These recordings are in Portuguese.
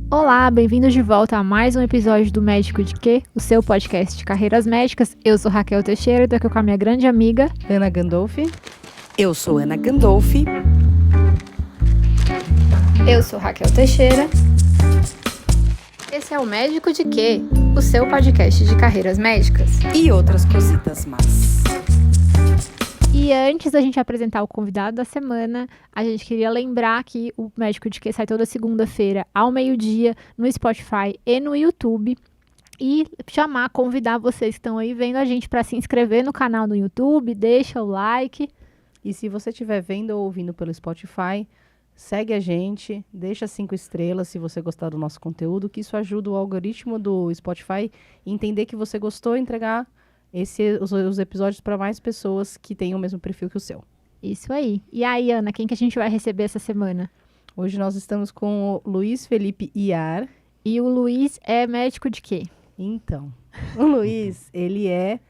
Olá, bem-vindos de volta a mais um episódio do Médico de Quê? O seu podcast de carreiras médicas. Eu sou Raquel Teixeira e tô aqui com a minha grande amiga Ana Gandolfi. Eu sou Ana Gandolfi. Eu sou Raquel Teixeira. Esse é o Médico de Quê? O seu podcast de carreiras médicas. E outras cositas más. E antes da gente apresentar o convidado da semana, a gente queria lembrar que o Médico de Quê sai toda segunda-feira ao meio-dia no Spotify e no YouTube. E convidar vocês que estão aí vendo a gente para se inscrever no canal no YouTube, deixa o like. E se você estiver vendo ou ouvindo pelo Spotify, segue a gente, deixa 5 estrelas se você gostar do nosso conteúdo, que isso ajuda o algoritmo do Spotify a entender que você gostou e entregar os episódios para mais pessoas que tenham o mesmo perfil que o seu. Isso aí. E aí, Ana, quem que a gente vai receber essa semana? Hoje nós estamos com o Luiz Felipe Iar. E o Luiz é médico de quê? Então, o Luiz, ele é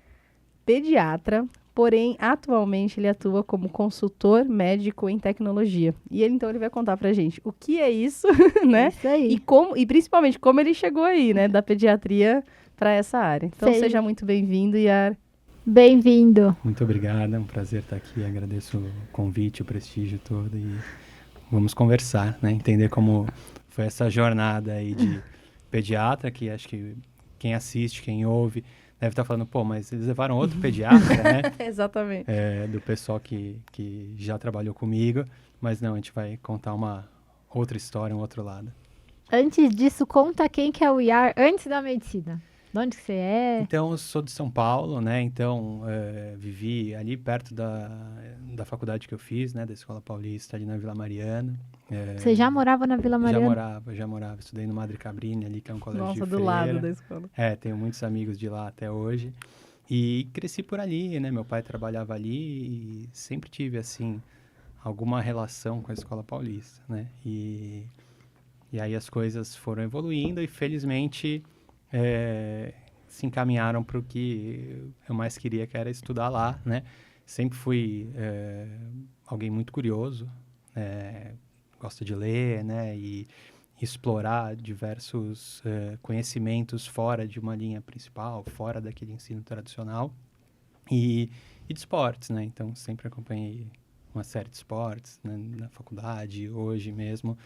pediatra, porém, atualmente ele atua como consultor médico em tecnologia. E ele vai contar pra gente o que é isso, né? Isso aí. E principalmente como ele chegou aí, né, da pediatria para essa área. Então, seja muito bem-vindo, Iar. Bem-vindo. Muito obrigado, é um prazer estar aqui. Agradeço o convite, o prestígio todo e vamos conversar, né? Entender como foi essa jornada aí de pediatra, que acho que quem assiste, quem ouve, deve estar falando, pô, mas eles levaram outro pediatra, né? Exatamente. Do pessoal que já trabalhou comigo, mas não, a gente vai contar uma outra história, um outro lado. Antes disso, conta quem que é o Iar antes da medicina. De onde que você é? Então, eu sou de São Paulo, né? Então, vivi ali perto da faculdade que eu fiz, né? Da Escola Paulista, ali na Vila Mariana. Você já morava na Vila Mariana? Já morava. Estudei no Madre Cabrini ali, que é um colégio de Nossa, freira. do lado da escola. Tenho muitos amigos de lá até hoje. E cresci por ali, né? Meu pai trabalhava ali e sempre tive, assim, alguma relação com a Escola Paulista, né? E aí as coisas foram evoluindo e, felizmente, se encaminharam para o que eu mais queria, que era estudar lá, né? Sempre fui alguém muito curioso, gosto de ler, né? E explorar diversos conhecimentos fora de uma linha principal, fora daquele ensino tradicional e de esportes, né? Então, sempre acompanhei uma série de esportes, né? Na faculdade, hoje mesmo.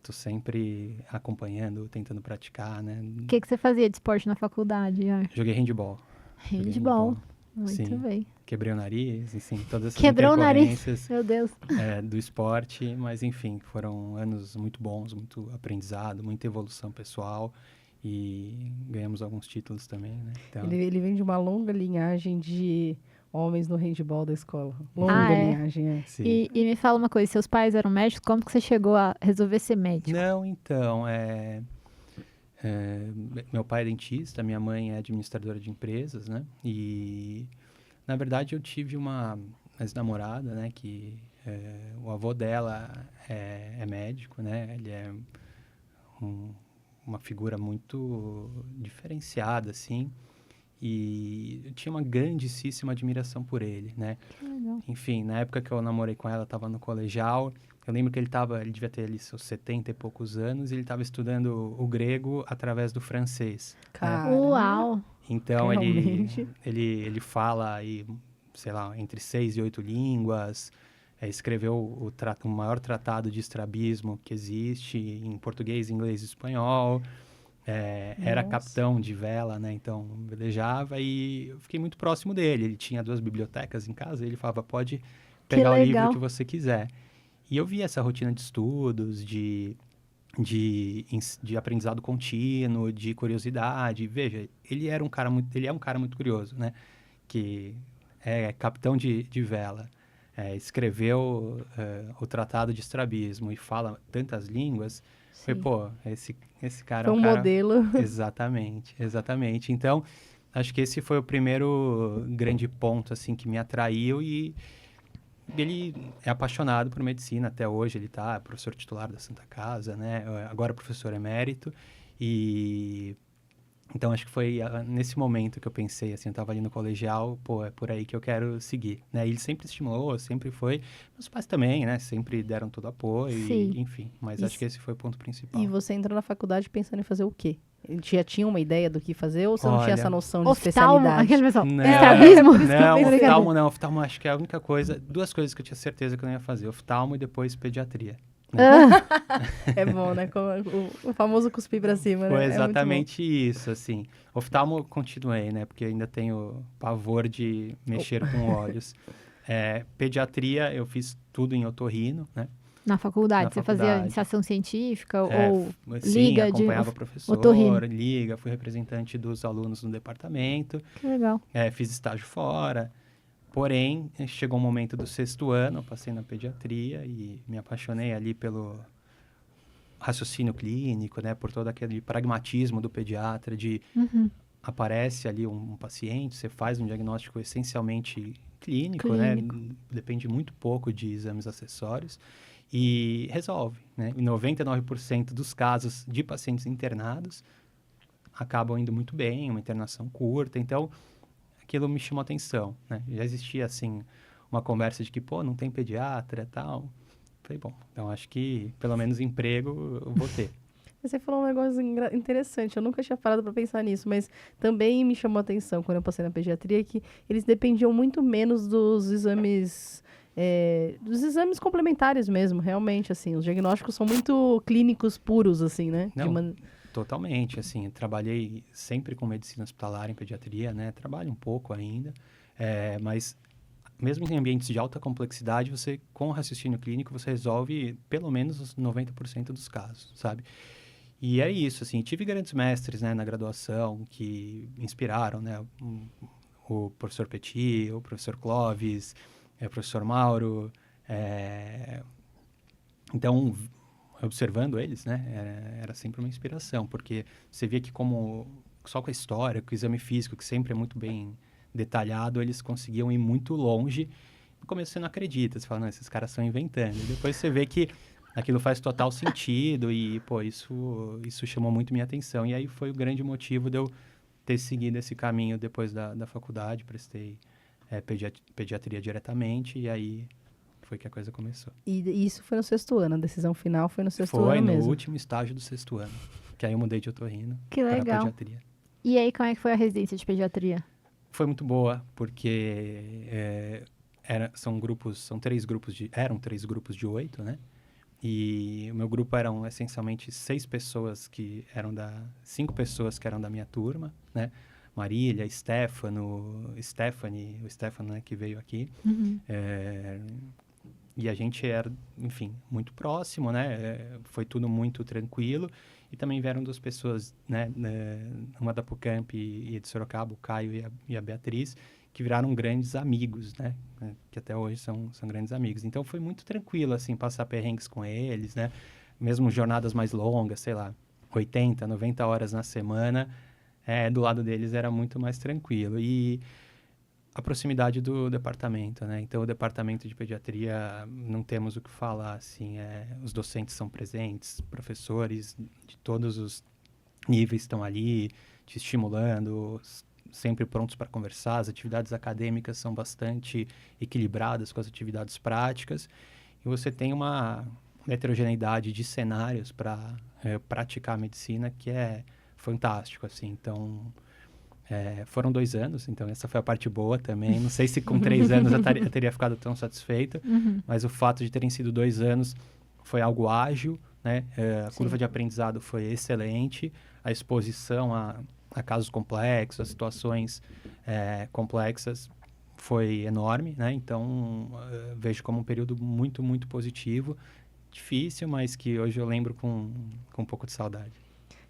Tô sempre acompanhando, tentando praticar, né? O que você fazia de esporte na faculdade, Iar? Joguei handball. Handball. Muito Sim. bem. Quebrei o nariz, enfim, todas essas Quebrou o nariz, intercorrências meu Deus. do esporte, mas enfim, foram anos muito bons, muito aprendizado, muita evolução pessoal e ganhamos alguns títulos também, né? Então, Ele vem de uma longa linhagem de homens no handball da escola. Longa linhagem, é. sim. E me fala uma coisa, seus pais eram médicos, como que você chegou a resolver ser médico? Não, então, meu pai é dentista, minha mãe é administradora de empresas, né? E, na verdade, eu tive uma ex-namorada, né? Que o avô dela é médico, né? Ele é uma figura muito diferenciada, assim. E eu tinha uma grandíssima admiração por ele, né? Que legal. Enfim, na época que eu namorei com ela, estava no colegial. Eu lembro que ele devia ter ali seus 70 e poucos anos, e ele estava estudando o grego através do francês. Cara, Uau! Então, realmente. ele fala aí, sei lá, entre 6 e 8 línguas, escreveu o maior tratado de estrabismo que existe em português, inglês e espanhol. Era capitão de vela, né? Então, velejava e eu fiquei muito próximo dele. Ele tinha 2 bibliotecas em casa e ele falava, pode pegar o livro que você quiser. E eu vi essa rotina de estudos, de aprendizado contínuo, de curiosidade. Veja, ele é um cara muito curioso, né? Que é capitão de vela, escreveu o Tratado de Estrabismo e fala tantas línguas. Foi, pô, esse cara Foi um modelo. Exatamente. Então, acho que esse foi o primeiro grande ponto, assim, que me atraiu e ele é apaixonado por medicina até hoje. Ele é professor titular da Santa Casa, né? Agora professor emérito. E Então, acho que foi nesse momento que eu pensei, assim, eu estava ali no colegial, pô, é por aí que eu quero seguir, né? E ele sempre estimulou, sempre foi. Meus pais também, né? Sempre deram todo apoio, Sim. enfim. Mas Isso. acho que esse foi o ponto principal. E você entrou na faculdade pensando em fazer o quê? Já tinha uma ideia do que fazer ou você não tinha essa noção de Oftalmo, especialidade? aquele pessoal, Não, estrabismo? não, oftalmo acho que é a única coisa, duas coisas que eu tinha certeza que eu não ia fazer, oftalmo e depois pediatria. É bom, né? O famoso cuspir pra cima, Foi né? exatamente isso, assim. Oftalmo eu continuei, né? Porque eu ainda tenho pavor de mexer com olhos. Pediatria eu fiz tudo em otorrino, né? Na faculdade, Na você fazia faculdade. iniciação científica ou Sim, liga de acompanhava professor, otorrino? liga, fui representante dos alunos no departamento, Que legal. fiz estágio fora. Porém, chegou um momento do 6º ano, eu passei na pediatria e me apaixonei ali pelo raciocínio clínico, né? Por todo aquele pragmatismo do pediatra de aparece ali um paciente, você faz um diagnóstico essencialmente clínico, né? Depende muito pouco de exames acessórios e resolve, né? Em 99% dos casos de pacientes internados acabam indo muito bem, uma internação curta, então aquilo me chamou atenção, né? Já existia, assim, uma conversa de que, pô, não tem pediatra e tal. Falei, bom, então acho que pelo menos emprego eu vou ter. Você falou um negócio interessante, eu nunca tinha parado para pensar nisso, mas também me chamou a atenção quando eu passei na pediatria que eles dependiam muito menos dos exames complementares mesmo, realmente, assim, os diagnósticos são muito clínicos puros, assim, né? Não, totalmente, assim, trabalhei sempre com medicina hospitalar em pediatria, né? Trabalho um pouco ainda, mas mesmo em ambientes de alta complexidade, você, com o raciocínio clínico, você resolve pelo menos os 90% dos casos, sabe? E é isso, assim, tive grandes mestres, né, na graduação que me inspiraram, né? O professor Petit, o professor Clóvis, o professor Mauro. Então, observando eles, né, era sempre uma inspiração, porque você via que só com a história, com o exame físico, que sempre é muito bem detalhado, eles conseguiam ir muito longe. No começo você não acredita, você fala, não, esses caras estão inventando. E depois você vê que aquilo faz total sentido e, pô, isso chamou muito minha atenção. E aí foi o grande motivo de eu ter seguido esse caminho depois da faculdade, prestei pediatria diretamente e aí foi que a coisa começou. E isso foi no 6º ano, a decisão final foi no 6º ano mesmo? Foi no último estágio do 6º ano, que aí eu mudei de otorrino para pediatria. E aí, como é que foi a residência de pediatria? Foi muito boa, porque eram 3 grupos de 8, né? E o meu grupo eram essencialmente 5 pessoas que eram da minha turma, né? Marília, Stephanie, o Stefano, né, que veio aqui. E a gente era, enfim, muito próximo, né? Foi tudo muito tranquilo. E também vieram 2 pessoas, né? Uma da Pucamp e de Sorocaba, o Caio e a Beatriz, que viraram grandes amigos, né? Que até hoje são grandes amigos. Então, foi muito tranquilo, assim, passar perrengues com eles, né? Mesmo jornadas mais longas, sei lá, 80, 90 horas na semana, do lado deles era muito mais tranquilo. E a proximidade do departamento, né? Então, o departamento de pediatria, não temos o que falar, assim, os docentes são presentes, professores de todos os níveis estão ali, te estimulando, sempre prontos para conversar. As atividades acadêmicas são bastante equilibradas com as atividades práticas e você tem uma heterogeneidade de cenários para praticar a medicina que é fantástico, assim. Então, foram 2 anos, então essa foi a parte boa também. Não sei se com 3 anos eu teria ficado tão satisfeito, mas o fato de terem sido 2 anos foi algo ágil, né? A curva de aprendizado foi excelente, a exposição a casos complexos, a situações complexas foi enorme, né? Então, vejo como um período muito, muito positivo, difícil, mas que hoje eu lembro com um pouco de saudade.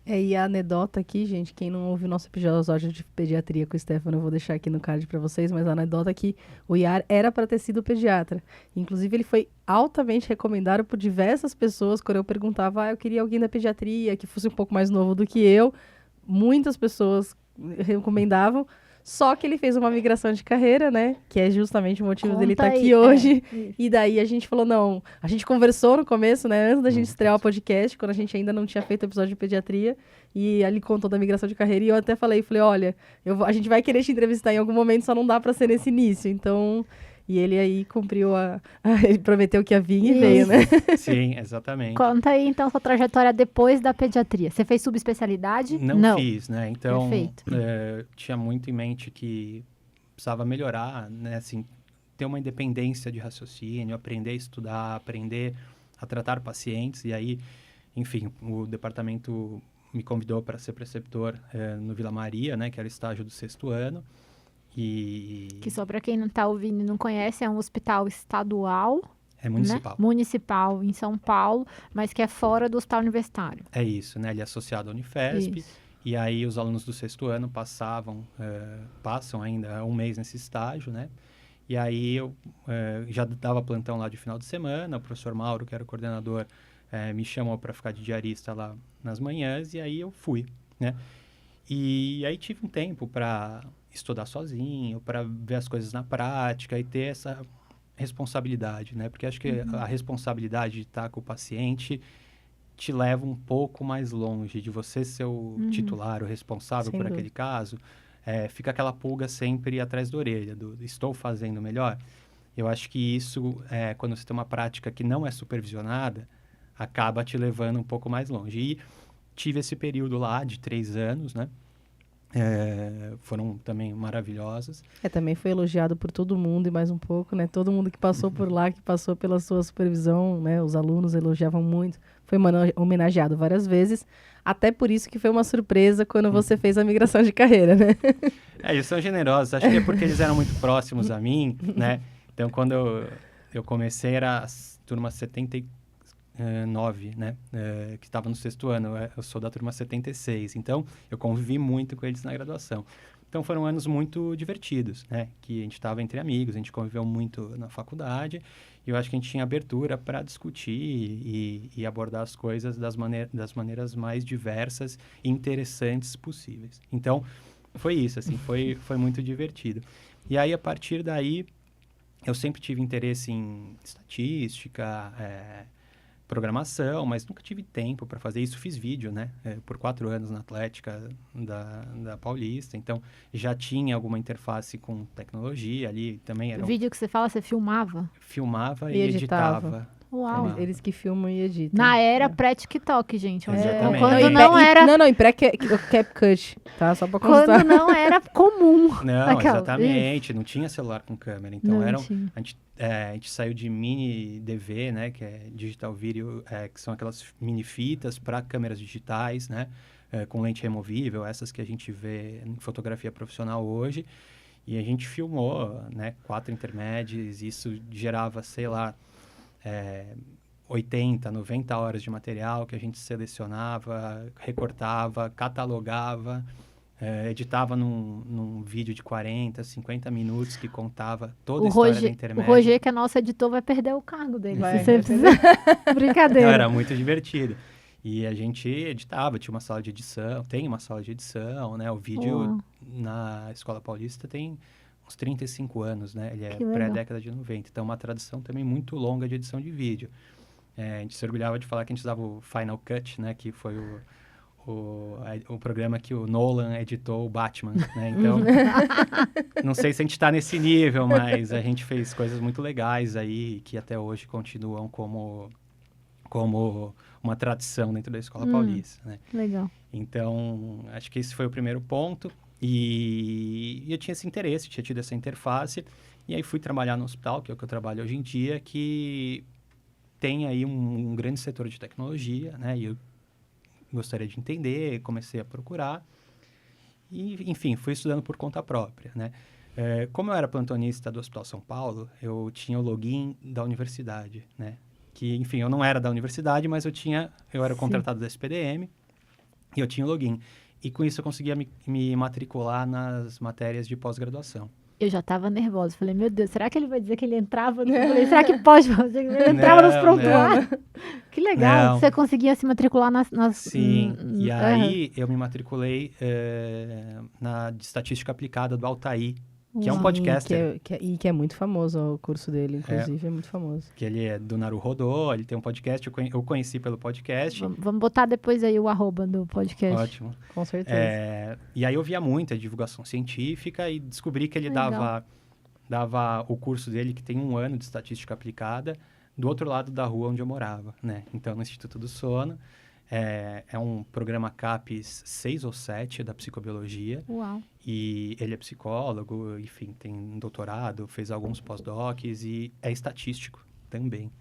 E a anedota aqui, gente, quem não ouviu o nosso episódio de pediatria com o Stefano, eu vou deixar aqui no card para vocês, mas a anedota é que o Iar era para ter sido pediatra. Inclusive, ele foi altamente recomendado por diversas pessoas quando eu perguntava, eu queria alguém da pediatria que fosse um pouco mais novo do que eu. Muitas pessoas recomendavam, Só que ele fez uma migração de carreira, né? Que é justamente o motivo dele estar Conta aqui aí, hoje. isso. E daí a gente falou, não... A gente conversou no começo, né? Antes da gente estrear o podcast, quando a gente ainda não tinha feito episódio de pediatria. E ele contou da migração de carreira. E eu até falei, olha, a gente vai querer te entrevistar em algum momento, só não dá pra ser nesse início. Então... E ele aí cumpriu ele prometeu que ia vir e veio, né? Sim, exatamente. Conta aí, então, sua trajetória depois da pediatria. Você fez subespecialidade? Não fiz, né? Então, Perfeito. tinha muito em mente que precisava melhorar, né? Assim, ter uma independência de raciocínio, aprender a estudar, aprender a tratar pacientes. E aí, enfim, o departamento me convidou para ser preceptor no Vila Maria, né? Que era o estágio do 6º ano. Que só para quem não está ouvindo e não conhece, é um hospital estadual, É municipal. né? Municipal em São Paulo, mas que é fora do hospital universitário. É isso, né? Ele é associado à Unifesp. Isso. E aí os alunos do 6º ano passam ainda um mês nesse estágio, né? E aí eu já dava plantão lá de final de semana, o professor Mauro, que era o coordenador, me chamou para ficar de diarista lá nas manhãs, e aí eu fui, né? E aí tive um tempo para estudar sozinho, para ver as coisas na prática e ter essa responsabilidade, né? Porque acho que a responsabilidade de estar com o paciente te leva um pouco mais longe de você ser o titular, o responsável Sem por dúvida. aquele caso. Fica aquela pulga sempre atrás da orelha, do estou fazendo melhor. Eu acho que isso, quando você tem uma prática que não é supervisionada, acaba te levando um pouco mais longe. E tive esse período lá de 3 anos, né? Foram também maravilhosas. Também foi elogiado por todo mundo e mais um pouco, né? Todo mundo que passou por lá, que passou pela sua supervisão, né? Os alunos elogiavam muito. Foi homenageado várias vezes. Até por isso que foi uma surpresa quando você fez a migração de carreira, né? Eles são generosos. Acho que é porque eles eram muito próximos a mim, né? Então, quando eu comecei, era a turma 79, né? Que estava no 6º ano. Eu sou da turma 76. Então, eu convivi muito com eles na graduação. Então, foram anos muito divertidos, né? Que a gente estava entre amigos, a gente conviveu muito na faculdade. E eu acho que a gente tinha abertura para discutir e abordar as coisas das maneiras mais diversas e interessantes possíveis. Então, foi isso, assim, foi muito divertido. E aí, a partir daí, eu sempre tive interesse em estatística, programação, mas nunca tive tempo para fazer isso. Fiz vídeo, né? Por 4 anos na Atlética da Paulista. Então, já tinha alguma interface com tecnologia ali. Também era O vídeo que você fala, você filmava? filmava E e editava. editava. Uau. Filmava. Eles que filmam e editam. Na era pré-TikTok, gente. Exatamente. Quando Em não era... Não, em CapCut, tá? Só pra constar. Quando não era comum. Não, Aquela- exatamente. Não tinha celular com câmera. Então, Não tinha. a gente saiu de mini DV, né? Que é digital video, que são aquelas mini fitas para câmeras digitais, né? Com lente removível, essas que a gente vê em fotografia profissional hoje. E a gente filmou, né? 4 intermédios. Isso gerava, sei lá, 80, 90 horas de material que a gente selecionava, recortava, catalogava, editava num vídeo de 40, 50 minutos que contava toda a história da O intermédia. Roger, que é nosso editor, vai perder o cargo dele. Vai, Se você vai precisa... Brincadeira. Então, era muito divertido. E a gente editava, tinha uma sala de edição, tem uma sala de edição, né? O vídeo Uau. na Escola Paulista tem uns 35 anos, né? Ele é Que legal. pré-década de 90. Então, uma tradição também muito longa de edição de vídeo. A gente se orgulhava de falar que a gente usava o Final Cut, né? Que foi o programa que o Nolan editou o Batman, né? Então, não sei se a gente está nesse nível, mas a gente fez coisas muito legais aí que até hoje continuam como uma tradição dentro da Escola Paulista, né? Legal. Então, acho que esse foi o primeiro ponto. E eu tinha esse interesse, tinha tido essa interface. E aí fui trabalhar no hospital, que é o que eu trabalho hoje em dia, que tem aí um grande setor de tecnologia, né? E eu gostaria de entender, comecei a procurar. E, enfim, fui estudando por conta própria, né? Como eu era plantonista do Hospital São Paulo, eu tinha o login da universidade, né? Que, enfim, eu não era da universidade, mas eu era contratado da SPDM e eu tinha o login. E com isso eu conseguia me matricular nas matérias de pós-graduação. Eu já tava nervosa. Falei, meu Deus, será que ele vai dizer que ele entrava? Eu falei, será que pode fazer? Ele entrava nos prontuários? Que legal. Não. Você conseguia se matricular nas... Sim, e aham. aí eu me matriculei na de Estatística Aplicada do Altair, que é um Uau. podcaster, Que é muito famoso o curso dele, inclusive, é muito famoso. que ele é do Naruhodô, ele tem um podcast, eu conheci pelo podcast. Vamos botar depois aí o @ do podcast. Ótimo. Com certeza. E aí eu via muita divulgação científica e descobri que ele Legal. dava o curso dele, que tem 1 ano de Estatística Aplicada, do outro lado da rua onde eu morava, né? Então, no Instituto do Sono. É um programa CAPES 6 ou 7 da psicobiologia. Uau. E ele é psicólogo, enfim, tem um doutorado, fez alguns pós-docs e é estatístico também.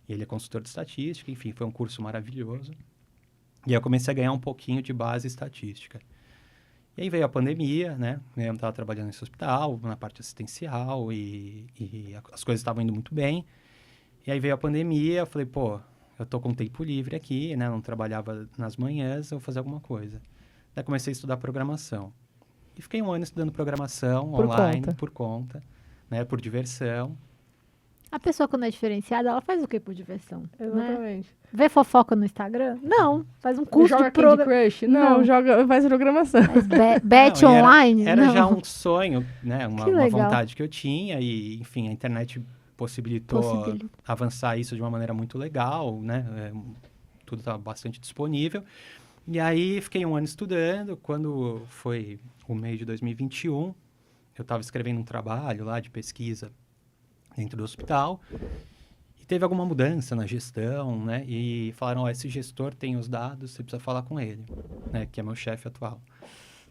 E ele é consultor de estatística, enfim, foi um curso maravilhoso. E aí eu comecei a ganhar um pouquinho de base estatística. E aí veio a pandemia, né? Eu estava trabalhando nesse hospital, na parte assistencial, e as coisas estavam indo muito bem. E aí veio a pandemia, eu falei, pô, eu tô com tempo livre aqui, né? Não trabalhava nas manhãs, eu vou fazer alguma coisa. Daí comecei a estudar programação. E fiquei 1 ano estudando programação online, por conta, né? Por diversão. A pessoa, quando é diferenciada, ela faz o quê por diversão? Né? Exatamente. Vê fofoca no Instagram? Não. Faz um curso Joga de Candy programação. Crush? Não, faz programação. Bet Não, e online? Era Não. já um sonho, né? Uma Que legal. vontade que eu tinha e, enfim, a internet possibilitou avançar isso de uma maneira muito legal, né? Tudo estava bastante disponível. E aí, fiquei 1 ano estudando. Quando foi o mês de 2021, eu estava escrevendo um trabalho lá de pesquisa dentro do hospital. E teve alguma mudança na gestão, né? E falaram, esse gestor tem os dados, você precisa falar com ele, né? Que é meu chefe atual.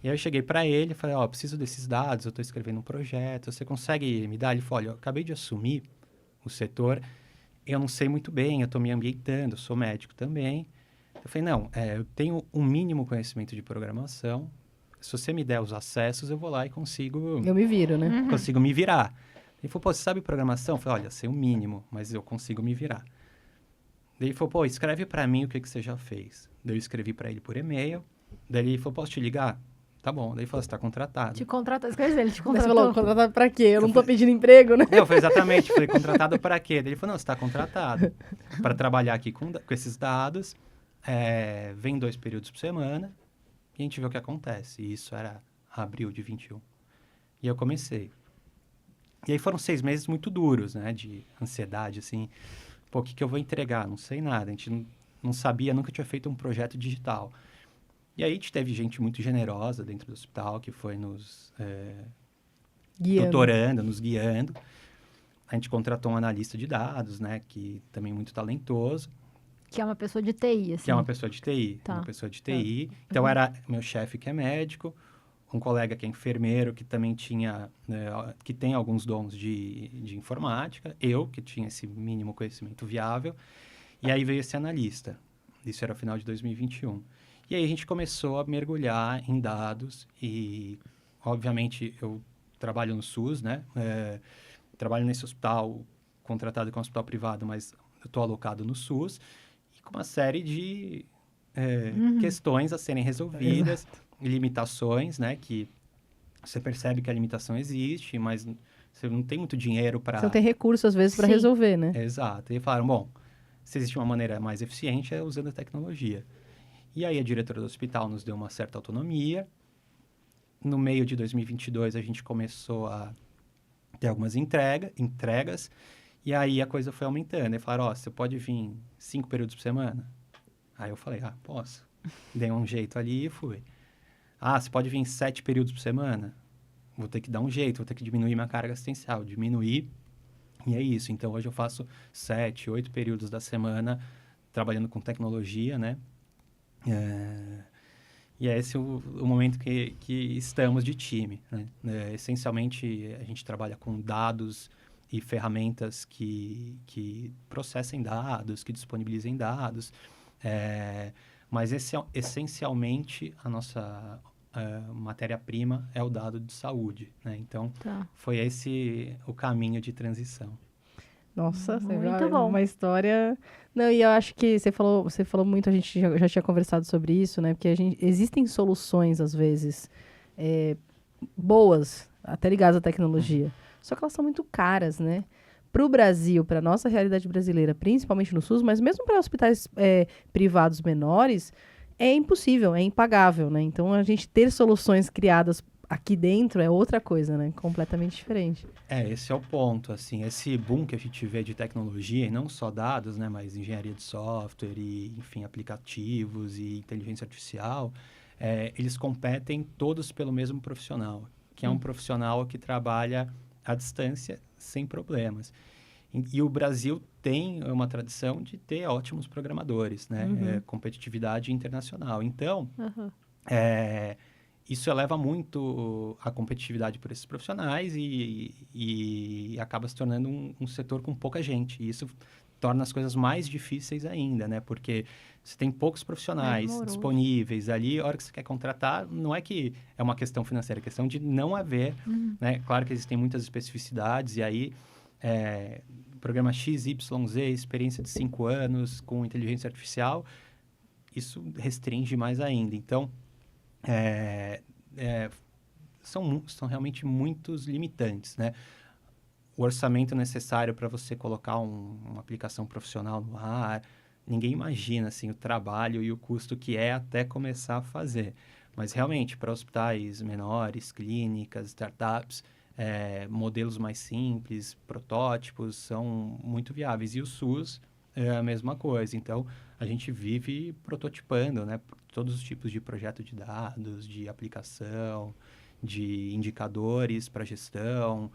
E aí eu cheguei para ele e falei, preciso desses dados, eu estou escrevendo um projeto, você consegue me dar? Ele falou, olha, eu acabei de assumir o setor, eu não sei muito bem, eu estou me ambientando, eu sou médico também. Eu falei, não, eu tenho um mínimo conhecimento de programação, se você me der os acessos, eu vou lá e consigo... Eu me viro, né? Consigo me virar. Ele falou, pô, você sabe programação? Eu falei, olha, sei o mínimo, mas eu consigo me virar. Daí ele falou, pô, escreve para mim o que você já fez. Daí eu escrevi para ele por e-mail, daí ele falou, posso te ligar? Tá bom, daí ele falou, você tá contratado. Te contratou, quer dizer, ele te Mas você contratou. falou, contratado pra quê? Eu não tô pedindo emprego, né? Eu falei, exatamente, falei, contratado para quê? Daí ele falou, não, você tá contratado para trabalhar aqui com esses dados, vem 2 períodos por semana, e a gente vê o que acontece. E isso era abril de 21. E eu comecei. E aí foram 6 meses muito duros, né, de ansiedade, assim, pô, o que eu vou entregar? Não sei nada, a gente não sabia, nunca tinha feito um projeto digital. E aí a gente teve gente muito generosa dentro do hospital, que foi nos tutorando, nos guiando. A gente contratou um analista de dados, né, que também é muito talentoso. Que é uma pessoa de TI, assim. Que é uma pessoa de TI. Tá. Uma pessoa de TI. Então, era meu chefe que é médico, um colega que é enfermeiro, que também que tem alguns dons de informática, eu, que tinha esse mínimo conhecimento viável, e aí veio esse analista. Isso era o final de 2021. E aí a gente começou a mergulhar em dados e, obviamente, eu trabalho no SUS, né? Trabalho nesse hospital, contratado com um hospital privado, mas eu estou alocado no SUS, e com uma série de questões a serem resolvidas, limitações, né? Que você percebe que a limitação existe, mas você não tem muito dinheiro para... Você não tem recurso, às vezes, para Sim. resolver, né? Exato. E falaram, bom, se existe uma maneira mais eficiente, é usando a tecnologia. E aí a diretora do hospital nos deu uma certa autonomia. No meio de 2022, a gente começou a ter algumas entregas, e aí a coisa foi aumentando. E falaram, você pode vir 5 períodos por semana? Aí eu falei, posso. Dei um jeito ali e fui. Você pode vir 7 períodos por semana? Vou ter que dar um jeito, vou ter que diminuir minha carga assistencial. Diminuir, e é isso. Então, hoje eu faço 7, 8 períodos da semana trabalhando com tecnologia, né? E é esse o momento que estamos de time, né? Essencialmente, a gente trabalha com dados e ferramentas que processem dados, que disponibilizem dados, mas essencialmente a nossa matéria-prima é o dado de saúde, né? Então, foi esse o caminho de transição. Nossa, Muito bom. Uma história... Não, e eu acho que você falou muito, a gente já tinha conversado sobre isso, né? Porque existem soluções, às vezes, boas, até ligadas à tecnologia. Só que elas são muito caras, né? Para o Brasil, para a nossa realidade brasileira, principalmente no SUS, mas mesmo para hospitais privados menores, é impossível, é impagável, né? Então, a gente ter soluções criadas aqui dentro é outra coisa, né? Completamente diferente. Esse é o ponto, assim, esse boom que a gente vê de tecnologia, e não só dados, né, mas engenharia de software e, enfim, aplicativos e inteligência artificial, eles competem todos pelo mesmo profissional, que é um profissional que trabalha à distância sem problemas. E o Brasil tem uma tradição de ter ótimos programadores, né, competitividade internacional. Então, isso eleva muito a competitividade por esses profissionais e acaba se tornando um setor com pouca gente. E isso torna as coisas mais difíceis ainda, né? Porque você tem poucos profissionais disponíveis ali, a hora que você quer contratar, não é que é uma questão financeira, é questão de não haver, né? Claro que existem muitas especificidades e aí programa XYZ, experiência de 5 anos com inteligência artificial, isso restringe mais ainda. Então, são realmente muitos limitantes, né? O orçamento necessário para você colocar uma aplicação profissional no ar, ninguém imagina assim, o trabalho e o custo que é até começar a fazer. Mas realmente, para hospitais menores, clínicas, startups, modelos mais simples, protótipos, são muito viáveis. E o SUS é a mesma coisa. Então, a gente vive prototipando, né? Todos os tipos de projeto de dados, de aplicação, de indicadores para gestão,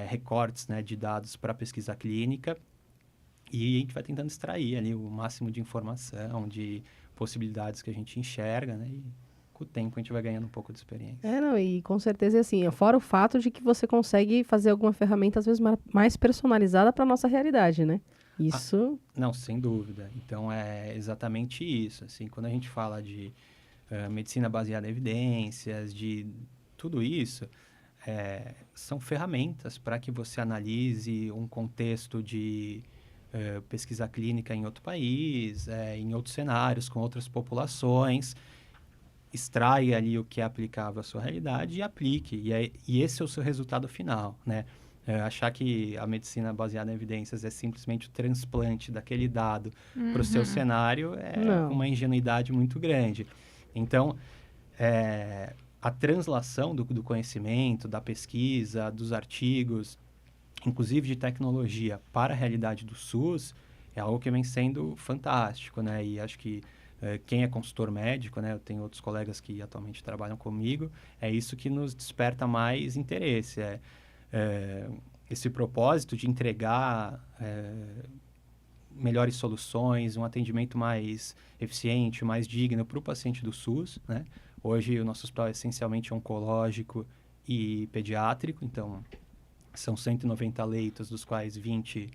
recortes, né, de dados para pesquisa clínica. E a gente vai tentando extrair ali o máximo de informação, de possibilidades que a gente enxerga, né? E com o tempo a gente vai ganhando um pouco de experiência. Não, e com certeza é assim, fora o fato de que você consegue fazer alguma ferramenta, às vezes, mais personalizada para a nossa realidade, né? Isso... Não, sem dúvida. Então, é exatamente isso. Assim, quando a gente fala de medicina baseada em evidências, de tudo isso, são ferramentas para que você analise um contexto de pesquisa clínica em outro país, em outros cenários, com outras populações, extraia ali o que é aplicável à sua realidade e aplique. E esse é o seu resultado final, né? Achar que a medicina baseada em evidências é simplesmente o transplante daquele dado para o seu cenário uma ingenuidade muito grande. Então, a translação do conhecimento, da pesquisa, dos artigos, inclusive de tecnologia, para a realidade do SUS, é algo que vem sendo fantástico, né? E acho que quem é consultor médico, né? Eu tenho outros colegas que atualmente trabalham comigo, é isso que nos desperta mais interesse, esse propósito de entregar melhores soluções, um atendimento mais eficiente, mais digno para o paciente do SUS, né? Hoje o nosso hospital é essencialmente oncológico e pediátrico, então são 190 leitos, dos quais 20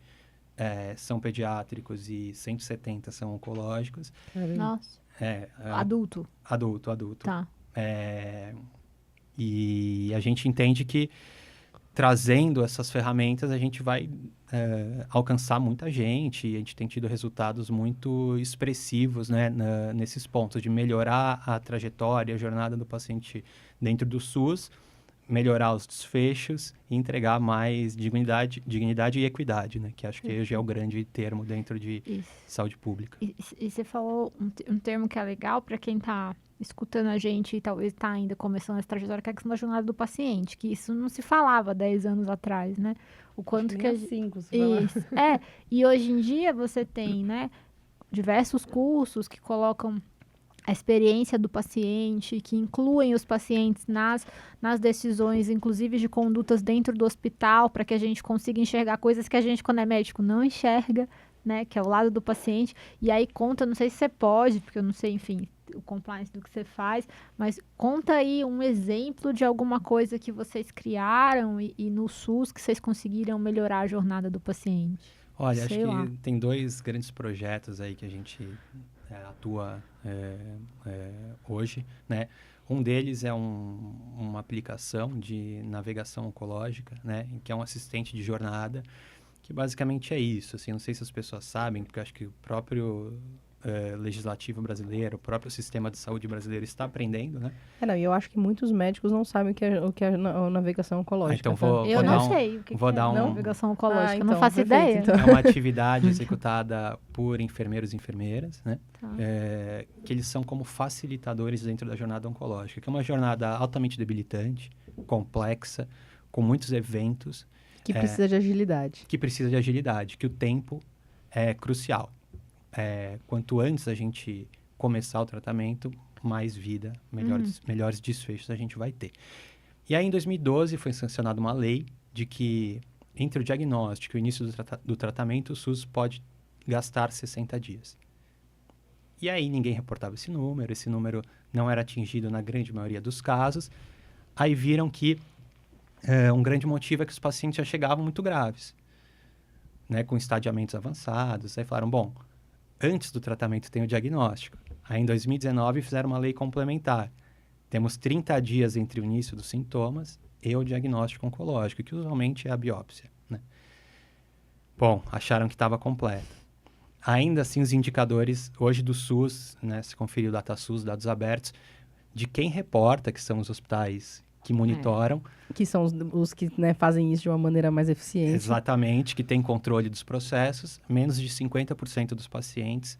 são pediátricos e 170 são oncológicos. Nossa. Adulto. Adulto. Tá. E a gente entende que trazendo essas ferramentas a gente vai alcançar muita gente e a gente tem tido resultados muito expressivos, né, nesses pontos de melhorar a trajetória, a jornada do paciente dentro do SUS, melhorar os desfechos e entregar mais dignidade e equidade, né? Que acho que hoje é o grande termo dentro de saúde pública. E você falou um termo que é legal para quem está escutando a gente e talvez está ainda começando essa trajetória, que é a questão da jornada do paciente, que isso não se falava 10 anos atrás, né? O quanto que... Isso. E hoje em dia você tem, né, diversos cursos que colocam a experiência do paciente, que incluem os pacientes nas decisões, inclusive de condutas dentro do hospital, para que a gente consiga enxergar coisas que a gente, quando é médico, não enxerga, né? Que é o lado do paciente. E aí conta, não sei se você pode, porque eu não sei, enfim, o compliance do que você faz, mas conta aí um exemplo de alguma coisa que vocês criaram e no SUS que vocês conseguiram melhorar a jornada do paciente. Olha, acho que tem 2 grandes projetos aí que a gente atua hoje, né? Um deles é uma aplicação de navegação oncológica, né? Que é um assistente de jornada, que basicamente é isso. Assim, não sei se as pessoas sabem, porque acho que o próprio legislativo brasileiro, o próprio sistema de saúde brasileiro está aprendendo, né? E eu acho que muitos médicos não sabem o que é navegação oncológica. Então, tá? Eu não sei o que vou que dar é um- navegação oncológica, eu não então, faço perfeito, ideia. então. É uma atividade executada por enfermeiros e enfermeiras, né? Tá. Que eles são como facilitadores dentro da jornada oncológica, que é uma jornada altamente debilitante, complexa, com muitos eventos, Que precisa de agilidade. que precisa de agilidade, que o tempo é crucial. Quanto antes a gente começar o tratamento, mais vida, melhores desfechos a gente vai ter. E aí, em 2012, foi sancionada uma lei de que, entre o diagnóstico e o início do tratamento, o SUS pode gastar 60 dias. E aí, ninguém reportava esse número não era atingido na grande maioria dos casos. Aí viram que um grande motivo é que os pacientes já chegavam muito graves, né, com estadiamentos avançados. Aí falaram, bom, antes do tratamento tem o diagnóstico. Aí, em 2019, fizeram uma lei complementar. Temos 30 dias entre o início dos sintomas e o diagnóstico oncológico, que usualmente é a biópsia, né? Bom, acharam que estava completo. Ainda assim, os indicadores hoje do SUS, né, se conferir o DataSUS, dados abertos, de quem reporta, que são os hospitais que monitoram. Que são os que, né, fazem isso de uma maneira mais eficiente. Exatamente, que tem controle dos processos. Menos de 50% dos pacientes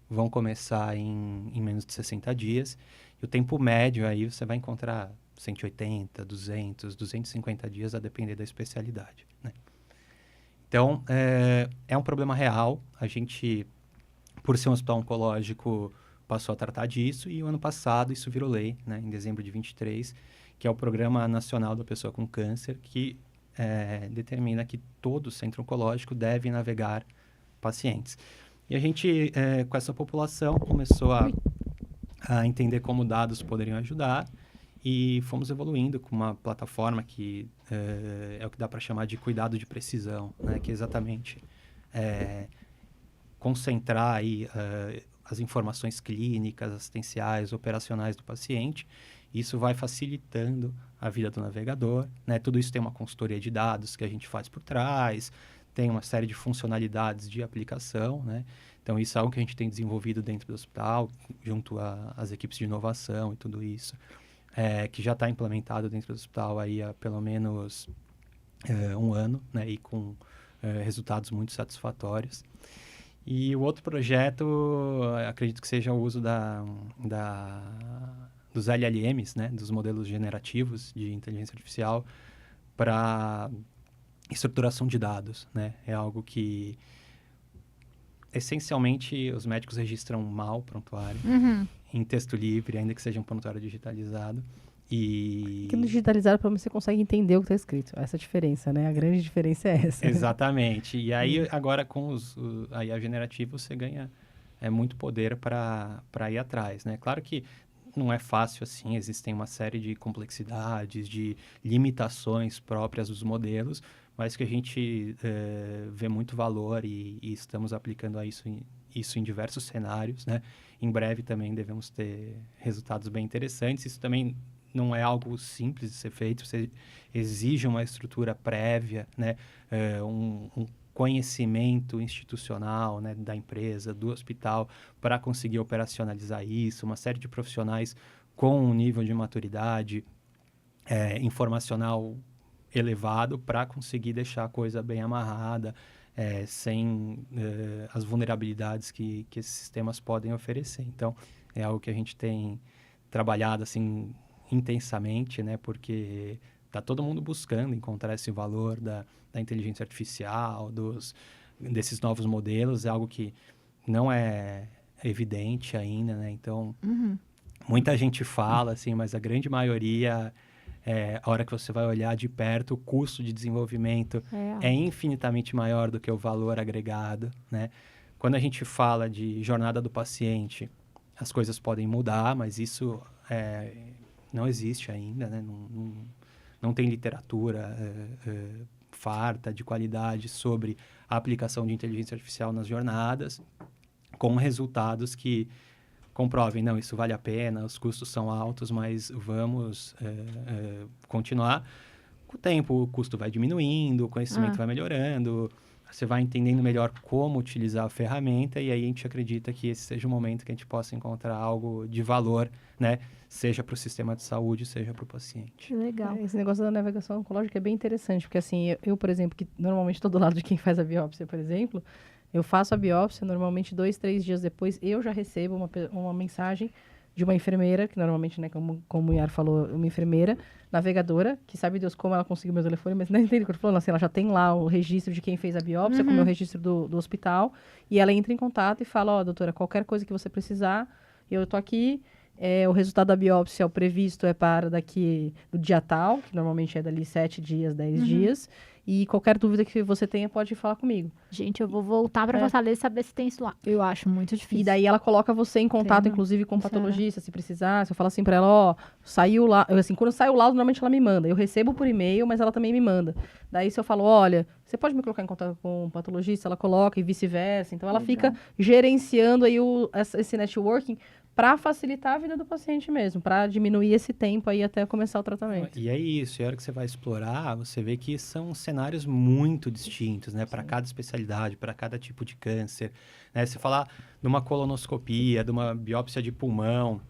vão começar em menos de 60 dias. E o tempo médio aí você vai encontrar 180, 200, 250 dias, a depender da especialidade, né? Então, é um problema real. A gente, por ser um hospital oncológico, passou a tratar disso. E o ano passado isso virou lei, né, em dezembro de 23, que é o Programa Nacional da Pessoa com Câncer, que determina que todo centro oncológico deve navegar pacientes. E a gente, com essa população, começou a entender como dados poderiam ajudar e fomos evoluindo com uma plataforma que é o que dá para chamar de cuidado de precisão, né? Que é exatamente concentrar aí, as informações clínicas, assistenciais, operacionais do paciente. Isso vai facilitando a vida do navegador, né? Tudo isso tem uma consultoria de dados que a gente faz por trás, tem uma série de funcionalidades de aplicação, né? Então, isso é algo que a gente tem desenvolvido dentro do hospital, junto às equipes de inovação e tudo isso, que já está implementado dentro do hospital aí há pelo menos um ano, né? E com resultados muito satisfatórios. E o outro projeto, acredito que seja o uso dos LLMs, né? Dos modelos generativos de inteligência artificial para estruturação de dados, né? É algo que, essencialmente, os médicos registram mal o prontuário em texto livre, ainda que seja um prontuário digitalizado. Porque no digitalizado, pelo menos, você consegue entender o que está escrito. Essa é a diferença, né? A grande diferença é essa. Exatamente. E aí, agora, com a IA generativa, você ganha muito poder para ir atrás, né? Claro que não é fácil assim, existem uma série de complexidades, de limitações próprias dos modelos, mas que a gente vê muito valor e estamos aplicando isso em diversos cenários, né? Em breve também devemos ter resultados bem interessantes. Isso também não é algo simples de ser feito, você exige uma estrutura prévia, né? Um conhecimento institucional, né, da empresa, do hospital, para conseguir operacionalizar isso, uma série de profissionais com um nível de maturidade informacional elevado para conseguir deixar a coisa bem amarrada, sem as vulnerabilidades que esses sistemas podem oferecer. Então, é algo que a gente tem trabalhado assim intensamente, né, porque está todo mundo buscando encontrar esse valor da inteligência artificial, desses novos modelos. É algo que não é evidente ainda, né? Então, muita gente fala, assim, mas a grande maioria, a hora que você vai olhar de perto, o custo de desenvolvimento é infinitamente maior do que o valor agregado, né? Quando a gente fala de jornada do paciente, as coisas podem mudar, mas isso não existe ainda, né? Não tem literatura farta, de qualidade, sobre a aplicação de inteligência artificial nas jornadas, com resultados que comprovem, não, isso vale a pena, os custos são altos, mas vamos continuar. Com o tempo, o custo vai diminuindo, o conhecimento vai melhorando, você vai entendendo melhor como utilizar a ferramenta e aí a gente acredita que esse seja o momento que a gente possa encontrar algo de valor, né? Seja para o sistema de saúde, seja para o paciente. Que legal. Esse negócio da navegação oncológica é bem interessante, porque assim, eu, por exemplo, que normalmente estou do lado de quem faz a biópsia, por exemplo, eu faço a biópsia, normalmente 2, 3 dias depois, eu já recebo uma mensagem de uma enfermeira, que normalmente, né, como o Iar falou, uma enfermeira, navegadora, que sabe Deus como ela conseguiu meu telefone, mas não entende o que eu tô falando, assim, ela já tem lá o registro de quem fez a biópsia, com o meu registro do hospital, e ela entra em contato e fala, ó, doutora, qualquer coisa que você precisar, eu tô aqui, o resultado da biópsia, o previsto é para daqui do dia tal, que normalmente é dali 7 dias, 10 dias, e qualquer dúvida que você tenha, pode falar comigo. Gente, eu vou voltar para Fortaleza e saber se tem isso lá. Eu acho muito difícil. E daí ela coloca você em contato, inclusive, com o patologista, se precisar. Se eu falar assim pra ela, ó, saiu lá... Assim, quando sai o laudo, normalmente ela me manda. Eu recebo por e-mail, mas ela também me manda. Daí, se eu falo, olha, você pode me colocar em contato com o patologista? Ela coloca e vice-versa. Então, ela fica gerenciando aí esse networking para facilitar a vida do paciente mesmo, para diminuir esse tempo aí até começar o tratamento. E é isso, e a hora que você vai explorar, você vê que são cenários muito distintos, né? Para cada especialidade, para cada tipo de câncer, né? Se falar de uma colonoscopia, de uma biópsia de pulmão,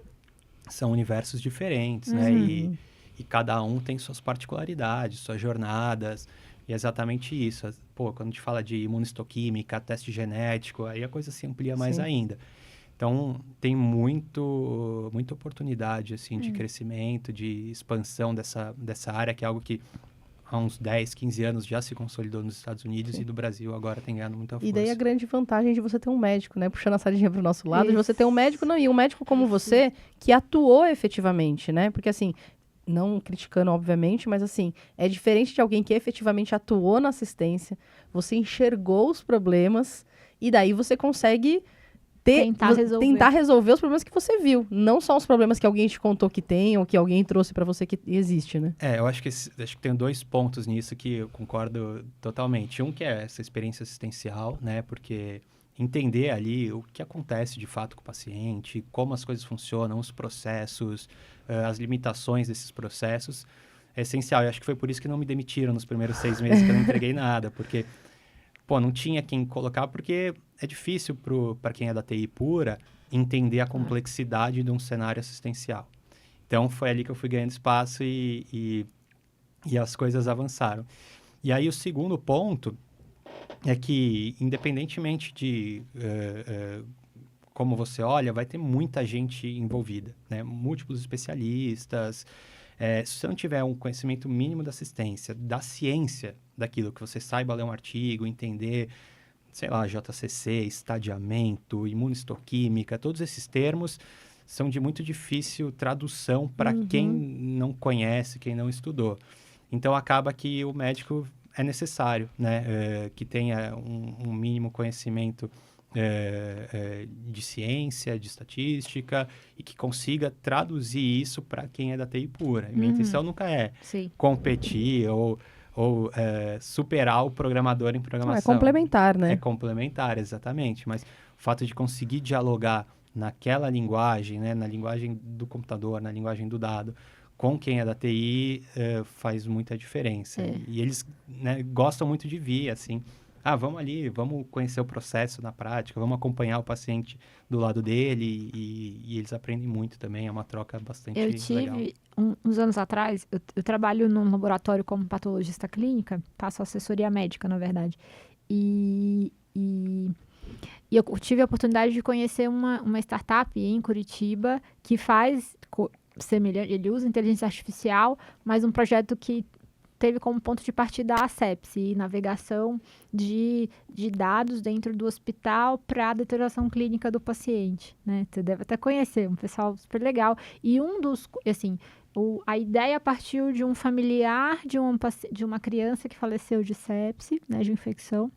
são universos diferentes, né? E cada um tem suas particularidades, suas jornadas, e é exatamente isso. Pô, quando a gente fala de imunistoquímica, teste genético, aí a coisa se amplia mais ainda. Então, tem muita oportunidade, assim, de crescimento, de expansão dessa área, que é algo que há uns 10, 15 anos já se consolidou nos Estados Unidos e do Brasil agora tem ganhado muita força. E daí a grande vantagem de você ter um médico, né? Puxando a sardinha para o nosso lado, de você ter um médico, e um médico como você, que atuou efetivamente, né? Porque, assim, não criticando, obviamente, mas, assim, é diferente de alguém que efetivamente atuou na assistência, você enxergou os problemas e daí você consegue... tentar resolver os problemas que você viu. Não só os problemas que alguém te contou que tem ou que alguém trouxe para você que existe, né? Eu acho que tem 2 pontos nisso que eu concordo totalmente. Um que é essa experiência assistencial, né? Porque entender ali o que acontece de fato com o paciente, como as coisas funcionam, os processos, as limitações desses processos, é essencial. E acho que foi por isso que não me demitiram nos primeiros 6 meses que eu não entreguei nada, porque... Pô, não tinha quem colocar, porque é difícil para quem é da TI pura entender a complexidade de um cenário assistencial. Então, foi ali que eu fui ganhando espaço e as coisas avançaram. E aí, o segundo ponto é que, independentemente de como você olha, vai ter muita gente envolvida, né? Múltiplos especialistas. Se você não tiver um conhecimento mínimo da assistência, da ciência daquilo, que você saiba ler um artigo, entender, sei lá, JCC, estadiamento, imunistoquímica, todos esses termos são de muito difícil tradução para quem não conhece, quem não estudou. Então, acaba que o médico é necessário, né? Que tenha um mínimo conhecimento de ciência, de estatística, e que consiga traduzir isso para quem é da TI pura. Minha intenção nunca é competir ou superar o programador em programação. É complementar, né? É complementar, exatamente. Mas o fato de conseguir dialogar naquela linguagem, né, na linguagem do computador, na linguagem do dado, com quem é da TI, faz muita diferença. E eles, né, gostam muito de vir, assim... vamos ali, vamos conhecer o processo na prática, vamos acompanhar o paciente do lado dele e eles aprendem muito também, é uma troca bastante legal. Eu tive, uns anos atrás, eu trabalho num laboratório como patologista clínica, faço assessoria médica, na verdade, e eu tive a oportunidade de conhecer uma startup em Curitiba que faz semelhante, ele usa inteligência artificial, mas um projeto que teve como ponto de partida a sepse, navegação de dados dentro do hospital para a deterioração clínica do paciente, né? Você deve até conhecer, um pessoal super legal. E a ideia partiu de um familiar de uma criança que faleceu de sepse, né, de infecção.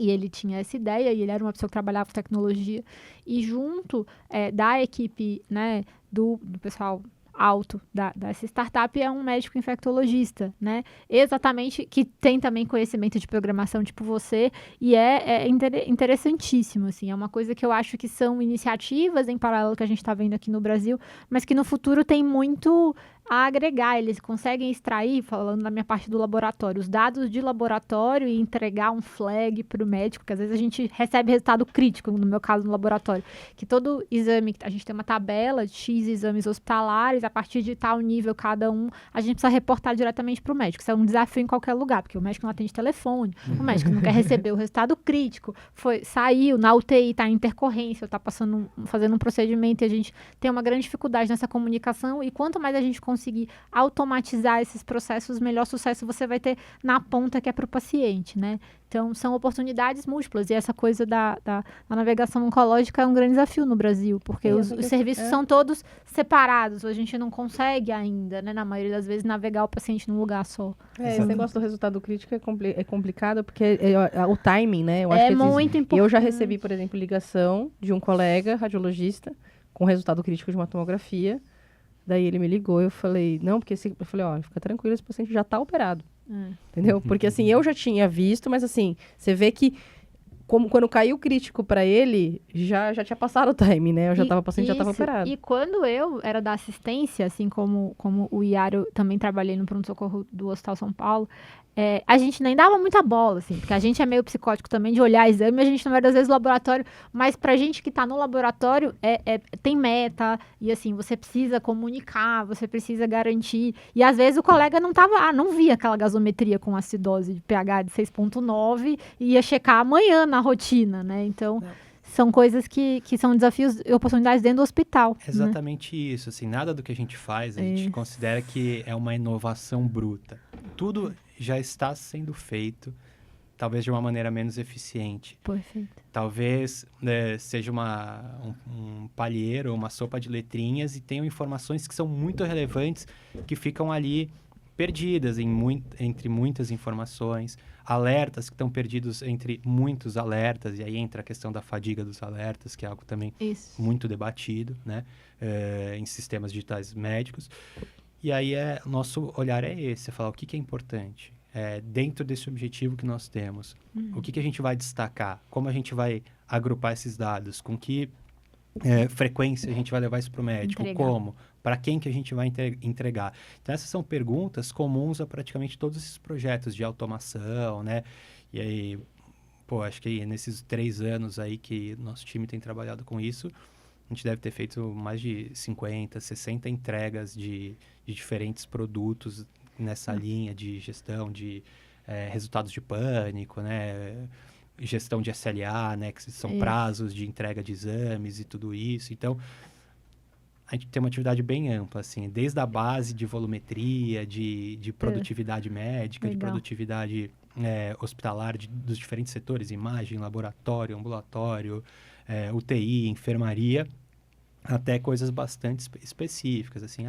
E ele tinha essa ideia, e ele era uma pessoa que trabalhava com tecnologia. E junto da equipe, né, do pessoal alto dessa startup é um médico infectologista, né? Exatamente, que tem também conhecimento de programação tipo você, e é interessantíssimo, assim, é uma coisa que eu acho que são iniciativas em paralelo que a gente está vendo aqui no Brasil, mas que no futuro tem muito a agregar. Eles conseguem extrair, falando na minha parte do laboratório, os dados de laboratório e entregar um flag para o médico, que às vezes a gente recebe resultado crítico, no meu caso no laboratório, que todo exame, a gente tem uma tabela de X exames hospitalares, a partir de tal nível cada um, a gente precisa reportar diretamente para o médico. Isso é um desafio em qualquer lugar, porque o médico não atende telefone, o médico não quer receber o resultado crítico, saiu na UTI, está em intercorrência, está fazendo um procedimento, e a gente tem uma grande dificuldade nessa comunicação, e quanto mais a gente conseguir automatizar esses processos, melhor sucesso você vai ter na ponta, que é para o paciente, né? Então, são oportunidades múltiplas, e essa coisa da navegação oncológica é um grande desafio no Brasil, porque os serviços são todos separados, a gente não consegue ainda, né, na maioria das vezes, navegar o paciente num lugar só. Esse negócio do resultado crítico é complicado, porque o timing, né? Eu acho É que muito importante. Eu já recebi, por exemplo, ligação de um colega radiologista com resultado crítico de uma tomografia. Daí ele me ligou, eu falei, não, porque eu falei, ó, fica tranquilo, esse paciente já tá operado. Entendeu? Porque assim, eu já tinha visto, mas assim, você vê que quando caiu o crítico pra ele, já tinha passado o time, né? O paciente já tava operado. E quando eu era da assistência, assim como o Iaro, eu também trabalhei no pronto-socorro do Hospital São Paulo, a gente nem dava muita bola, assim, porque a gente é meio psicótico também de olhar exame, a gente não vai às vezes no laboratório, mas pra gente que tá no laboratório, tem meta, e assim, você precisa comunicar, você precisa garantir, e às vezes o colega não via aquela gasometria com acidose de pH de 6,9 e ia checar amanhã na rotina, né? Então, são coisas que são desafios e oportunidades dentro do hospital. Exatamente isso, assim, nada do que a gente faz, a gente considera que é uma inovação bruta. Tudo já está sendo feito, talvez de uma maneira menos eficiente. Perfeito. Talvez seja um palheiro, uma sopa de letrinhas, e tenham informações que são muito relevantes, que ficam ali perdidas entre muitas informações, alertas que estão perdidos entre muitos alertas, e aí entra a questão da fadiga dos alertas, que é algo também muito debatido, né, em sistemas digitais médicos. E aí nosso olhar é esse, falar o que é importante. Dentro desse objetivo que nós temos, o que a gente vai destacar, como a gente vai agrupar esses dados, com que frequência a gente vai levar isso para o médico, como, para quem que a gente vai entregar. Então, essas são perguntas comuns a praticamente todos esses projetos de automação, né? E aí, acho que nesses 3 anos aí que nosso time tem trabalhado com isso, a gente deve ter feito mais de 50, 60 entregas de diferentes produtos nessa linha de gestão de resultados de pânico, né? Gestão de SLA, né? Que são prazos de entrega de exames e tudo isso. Então, a gente tem uma atividade bem ampla, assim, desde a base de volumetria, de produtividade médica, de produtividade hospitalar dos diferentes setores, imagem, laboratório, ambulatório, UTI, enfermaria, até coisas bastante específicas, assim,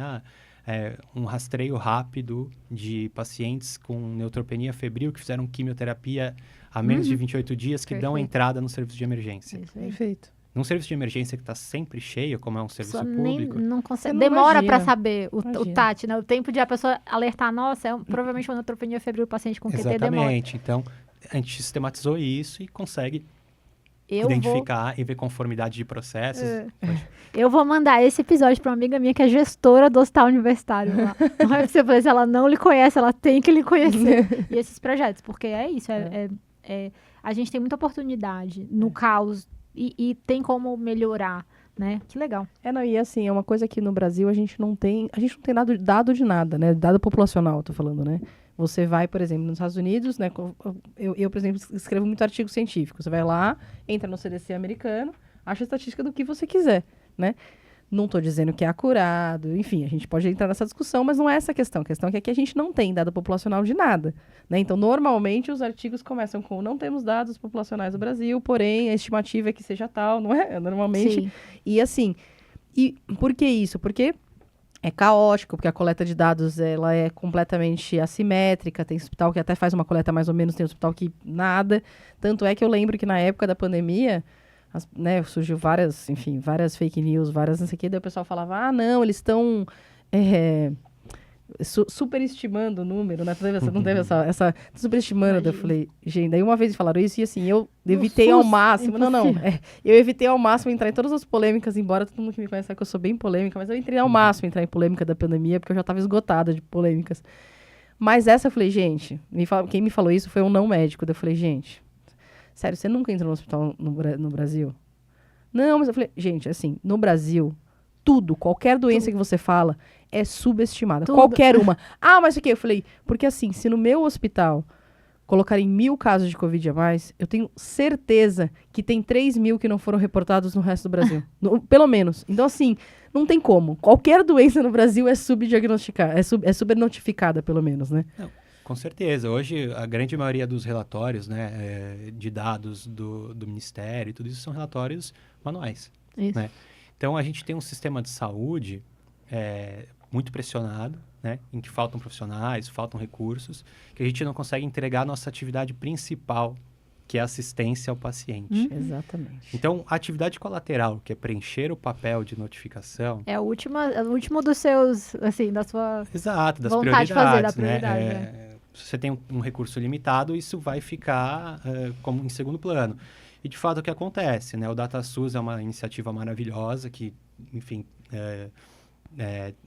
um rastreio rápido de pacientes com neutropenia febril que fizeram quimioterapia há menos de 28 dias, que dão entrada no serviço de emergência. Perfeito. Num serviço de emergência que está sempre cheio, como é um serviço público... Não consegue. Demora para saber o TAT, né? O tempo de a pessoa alertar, nossa, provavelmente uma neutropenia febril do paciente com QT demora. Exatamente. Então, a gente sistematizou isso e consegue identificar e ver conformidade de processos. Eu vou mandar esse episódio para uma amiga minha que é gestora do hospital universitário lá. Não é possível, se ela não lhe conhece, ela tem que lhe conhecer. E esses projetos, porque é isso, a gente tem muita oportunidade no caos e tem como melhorar, né? Que legal. E assim, é uma coisa que no Brasil a gente não tem dado de nada, né? Dado populacional, tô falando, né? Você vai, por exemplo, nos Estados Unidos, né? Eu, por exemplo, escrevo muito artigo científico. Você vai lá, entra no CDC americano, acha a estatística do que você quiser, né? Não estou dizendo que é acurado, enfim, a gente pode entrar nessa discussão, mas não é essa a questão. A questão é que aqui a gente não tem dado populacional de nada, né? Então, normalmente, os artigos começam com não temos dados populacionais do Brasil, porém, a estimativa é que seja tal, não é? Normalmente. Sim. E assim, por que isso? Porque é caótico, porque a coleta de dados ela é completamente assimétrica. Tem hospital que até faz uma coleta mais ou menos, tem hospital que nada. Tanto é que eu lembro que na época da pandemia, surgiu várias fake news, várias não sei o que, daí o pessoal falava, não, eles estão superestimando o número, né? Não teve essa superestimando, daí eu falei, gente, daí uma vez falaram isso e assim, eu evitei ao máximo, eu evitei ao máximo entrar em todas as polêmicas, embora todo mundo que me conhece sabe que eu sou bem polêmica, mas eu entrei ao máximo entrar em polêmica da pandemia, porque eu já tava esgotada de polêmicas. Mas essa eu falei, gente, quem me falou isso foi um não médico, daí eu falei, gente, sério, você nunca entrou no hospital no Brasil? Não, mas eu falei, gente, assim, no Brasil, qualquer doença que você fala é subestimada. Qualquer uma. Ah, mas o que? Eu falei, porque assim, se no meu hospital colocarem 1.000 casos de Covid a mais, eu tenho certeza que tem 3.000 que não foram reportados no resto do Brasil. Pelo menos. Então, assim, não tem como. Qualquer doença no Brasil é subdiagnosticada, é supernotificada, pelo menos, né? Não, com certeza. Hoje, a grande maioria dos relatórios, né, de dados do Ministério e tudo isso são relatórios manuais. Isso. Né? Então, a gente tem um sistema de saúde muito pressionado, né, em que faltam profissionais, faltam recursos, que a gente não consegue entregar a nossa atividade principal, que é a assistência ao paciente. Exatamente. Então, a atividade colateral, que é preencher o papel de notificação... É o último dos seus, assim, da sua Exato, das vontade prioridades, de fazer, da né? prioridade. Se você tem um recurso limitado, isso vai ficar como em segundo plano. E, de fato, o que acontece, né? O DataSUS é uma iniciativa maravilhosa que, enfim...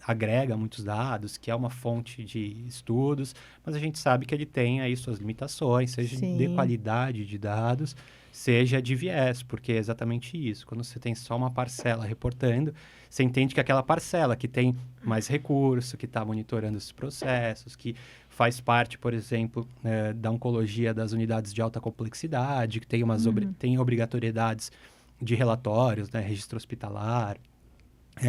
agrega muitos dados, que é uma fonte de estudos, mas a gente sabe que ele tem aí suas limitações, seja de qualidade de dados, seja de viés, porque é exatamente isso. Quando você tem só uma parcela reportando, você entende que aquela parcela que tem mais recurso, que está monitorando esses processos, que faz parte, por exemplo, da oncologia das unidades de alta complexidade, que tem tem obrigatoriedades de relatórios, né, registro hospitalar,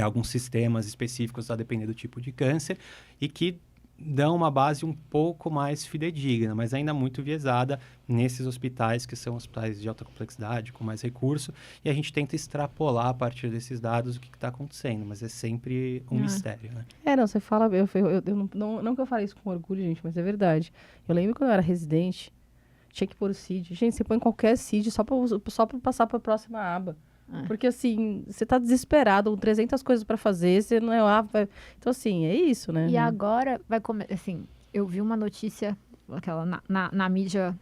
alguns sistemas específicos a depender do tipo de câncer e que dão uma base um pouco mais fidedigna, mas ainda muito viesada nesses hospitais que são hospitais de alta complexidade, com mais recurso, e a gente tenta extrapolar a partir desses dados o que está acontecendo, mas é sempre um mistério, né? Não, você fala, não que eu fale isso com orgulho, gente, mas é verdade. Eu lembro quando eu era residente, tinha que pôr o CID. Gente, você põe qualquer CID só para passar para a próxima aba. Porque, assim, você tá desesperado, 300 coisas para fazer, você não é lá... Então, assim, é isso, né? E agora vai começar... Assim, eu vi uma notícia, aquela na mídia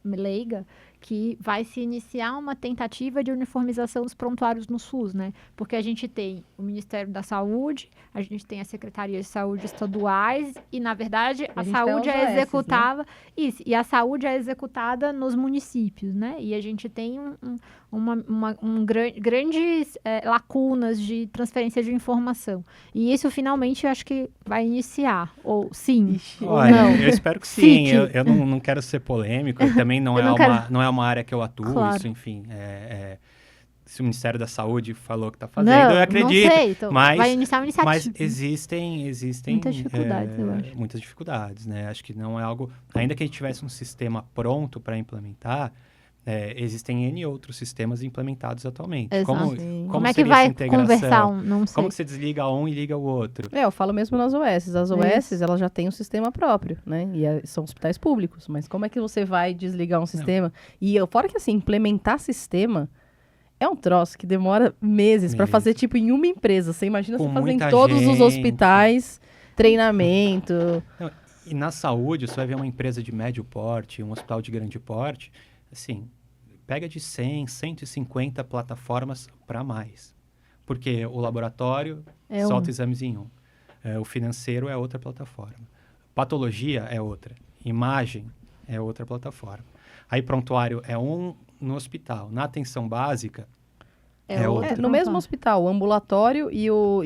leiga, que vai se iniciar uma tentativa de uniformização dos prontuários no SUS, né? Porque a gente tem o Ministério da Saúde, a gente tem as secretarias de saúde estaduais e, na verdade, a saúde é executada... Né? Isso, e a saúde é executada nos municípios, né? E a gente tem grandes lacunas de transferência de informação. E isso, finalmente, eu acho que vai iniciar. Ou sim, Olha, ou não. Eu espero que sim. Eu não quero ser polêmico, também não é uma área que eu atuo, claro. Isso, enfim, se o Ministério da Saúde falou que está fazendo, eu acredito. Não sei, então vai iniciar uma iniciativa. Mas existem muitas dificuldades, eu acho. Muitas dificuldades, né? Acho que não é algo... Ainda que a gente tivesse um sistema pronto para implementar, existem N outros sistemas implementados atualmente. Exato. Como é que vai conversar um? Não sei. Como que você desliga um e liga o outro? Eu falo mesmo nas OS. As OS, elas já têm um sistema próprio, né? E são hospitais públicos. Mas como é que você vai desligar um sistema? E fora que, assim, implementar sistema é um troço que demora meses para fazer, tipo, em uma empresa. Você imagina você fazer em todos os hospitais, treinamento. Não, e na saúde, você vai ver uma empresa de médio porte, um hospital de grande porte, assim, pega de 100, 150 plataformas para mais. Porque o laboratório solta exames em um. O financeiro é outra plataforma. Patologia é outra. Imagem é outra plataforma. Aí prontuário é um no hospital. Na atenção básica é outra. No mesmo hospital, o ambulatório e o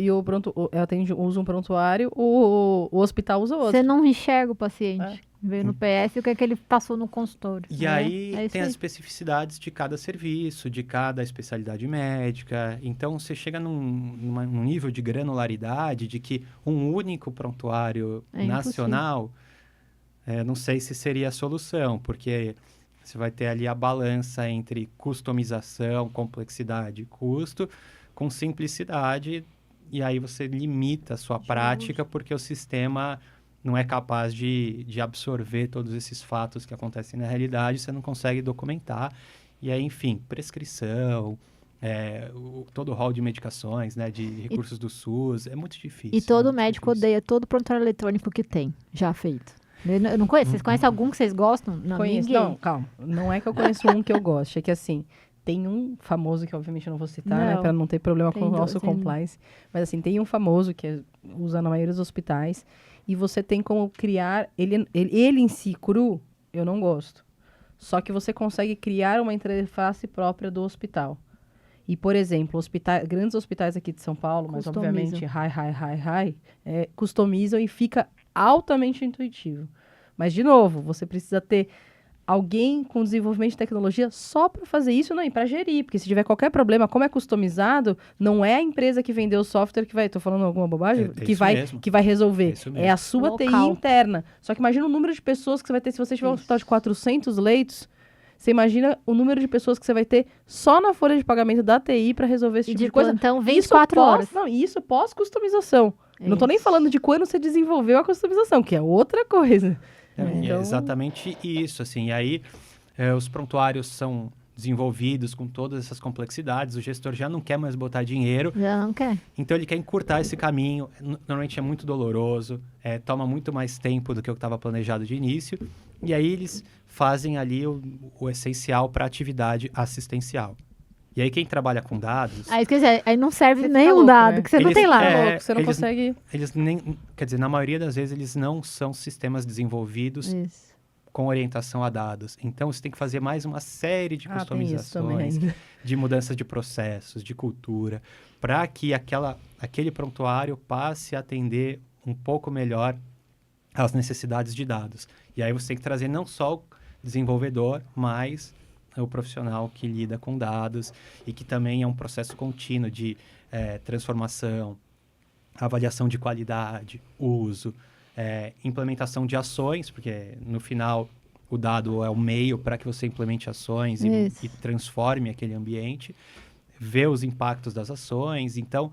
usa um prontuário, o hospital usa outro. Você não enxerga o paciente. Vê no PS o que é que ele passou no consultório. E aí tem as especificidades de cada serviço, de cada especialidade médica. Então, você chega num nível de granularidade de que um único prontuário nacional, não sei se seria a solução, porque você vai ter ali a balança entre customização, complexidade e custo, com simplicidade, e aí você limita a sua prática, porque o sistema não é capaz de absorver todos esses fatos que acontecem na realidade, você não consegue documentar. E aí, enfim, prescrição, todo o rol de medicações, né, de recursos do SUS, é muito difícil. E todo muito médico difícil. odeia todo prontuário eletrônico que tem, já feito. Eu não conheço. Vocês conhecem algum que vocês gostam? Não, Conheço. ninguém. Não, calma. Não é que eu conheço um que eu gosto. É que assim, tem um famoso que obviamente eu não vou citar, né? Não. Pra não ter problema com Tem o nosso tem- compliance. Mas assim, tem um famoso que usa na maioria dos hospitais. E você tem como criar... Ele em si, cru, eu não gosto. Só que você consegue criar uma interface própria do hospital. E, por exemplo, grandes hospitais aqui de São Paulo, mas Customizam. obviamente customizam e fica altamente intuitivo. Mas, de novo, você precisa ter alguém com desenvolvimento de tecnologia só para fazer isso, não, e para gerir. Porque se tiver qualquer problema, como é customizado, não é a empresa que vendeu o software que vai... Estou falando alguma bobagem? É isso mesmo. Que vai resolver. É isso mesmo. É a sua TI Local. interna. Só que imagina o número de pessoas que você vai ter. Se você tiver um Isso. hospital de 400 leitos, você imagina o número de pessoas que você vai ter só na folha de pagamento da TI para resolver esse E tipo de de coisa. plantão Isso 24 horas. Não, e isso pós-customização. Não estou nem falando de quando você desenvolveu a customização, que é outra coisa. É Então- exatamente isso, assim. E aí, os prontuários são desenvolvidos com todas essas complexidades, o gestor já não quer mais botar dinheiro, Já não quer. então ele quer encurtar esse caminho. Normalmente é muito doloroso, toma muito mais tempo do que o que estava planejado de início, e aí eles fazem ali o essencial para a atividade assistencial. E aí quem trabalha com dados, Aí, quer dizer, aí não serve Você nem fica um louco, dado né? que você não Eles- tem lá. Louco, você não eles- consegue... eles nem, quer dizer, na maioria das vezes eles não são sistemas desenvolvidos Isso. com orientação a dados. Então, você tem que fazer mais uma série de tem isso também customizações, ainda. de mudanças de processos, de cultura, para que aquele prontuário passe a atender um pouco melhor às necessidades de dados. E aí você tem que trazer não só o desenvolvedor, mas o profissional que lida com dados e que também é um processo contínuo de transformação, avaliação de qualidade, uso, implementação de ações, porque no final o dado é o meio para que você implemente ações Isso. e transforme aquele ambiente, ver os impactos das ações. Então,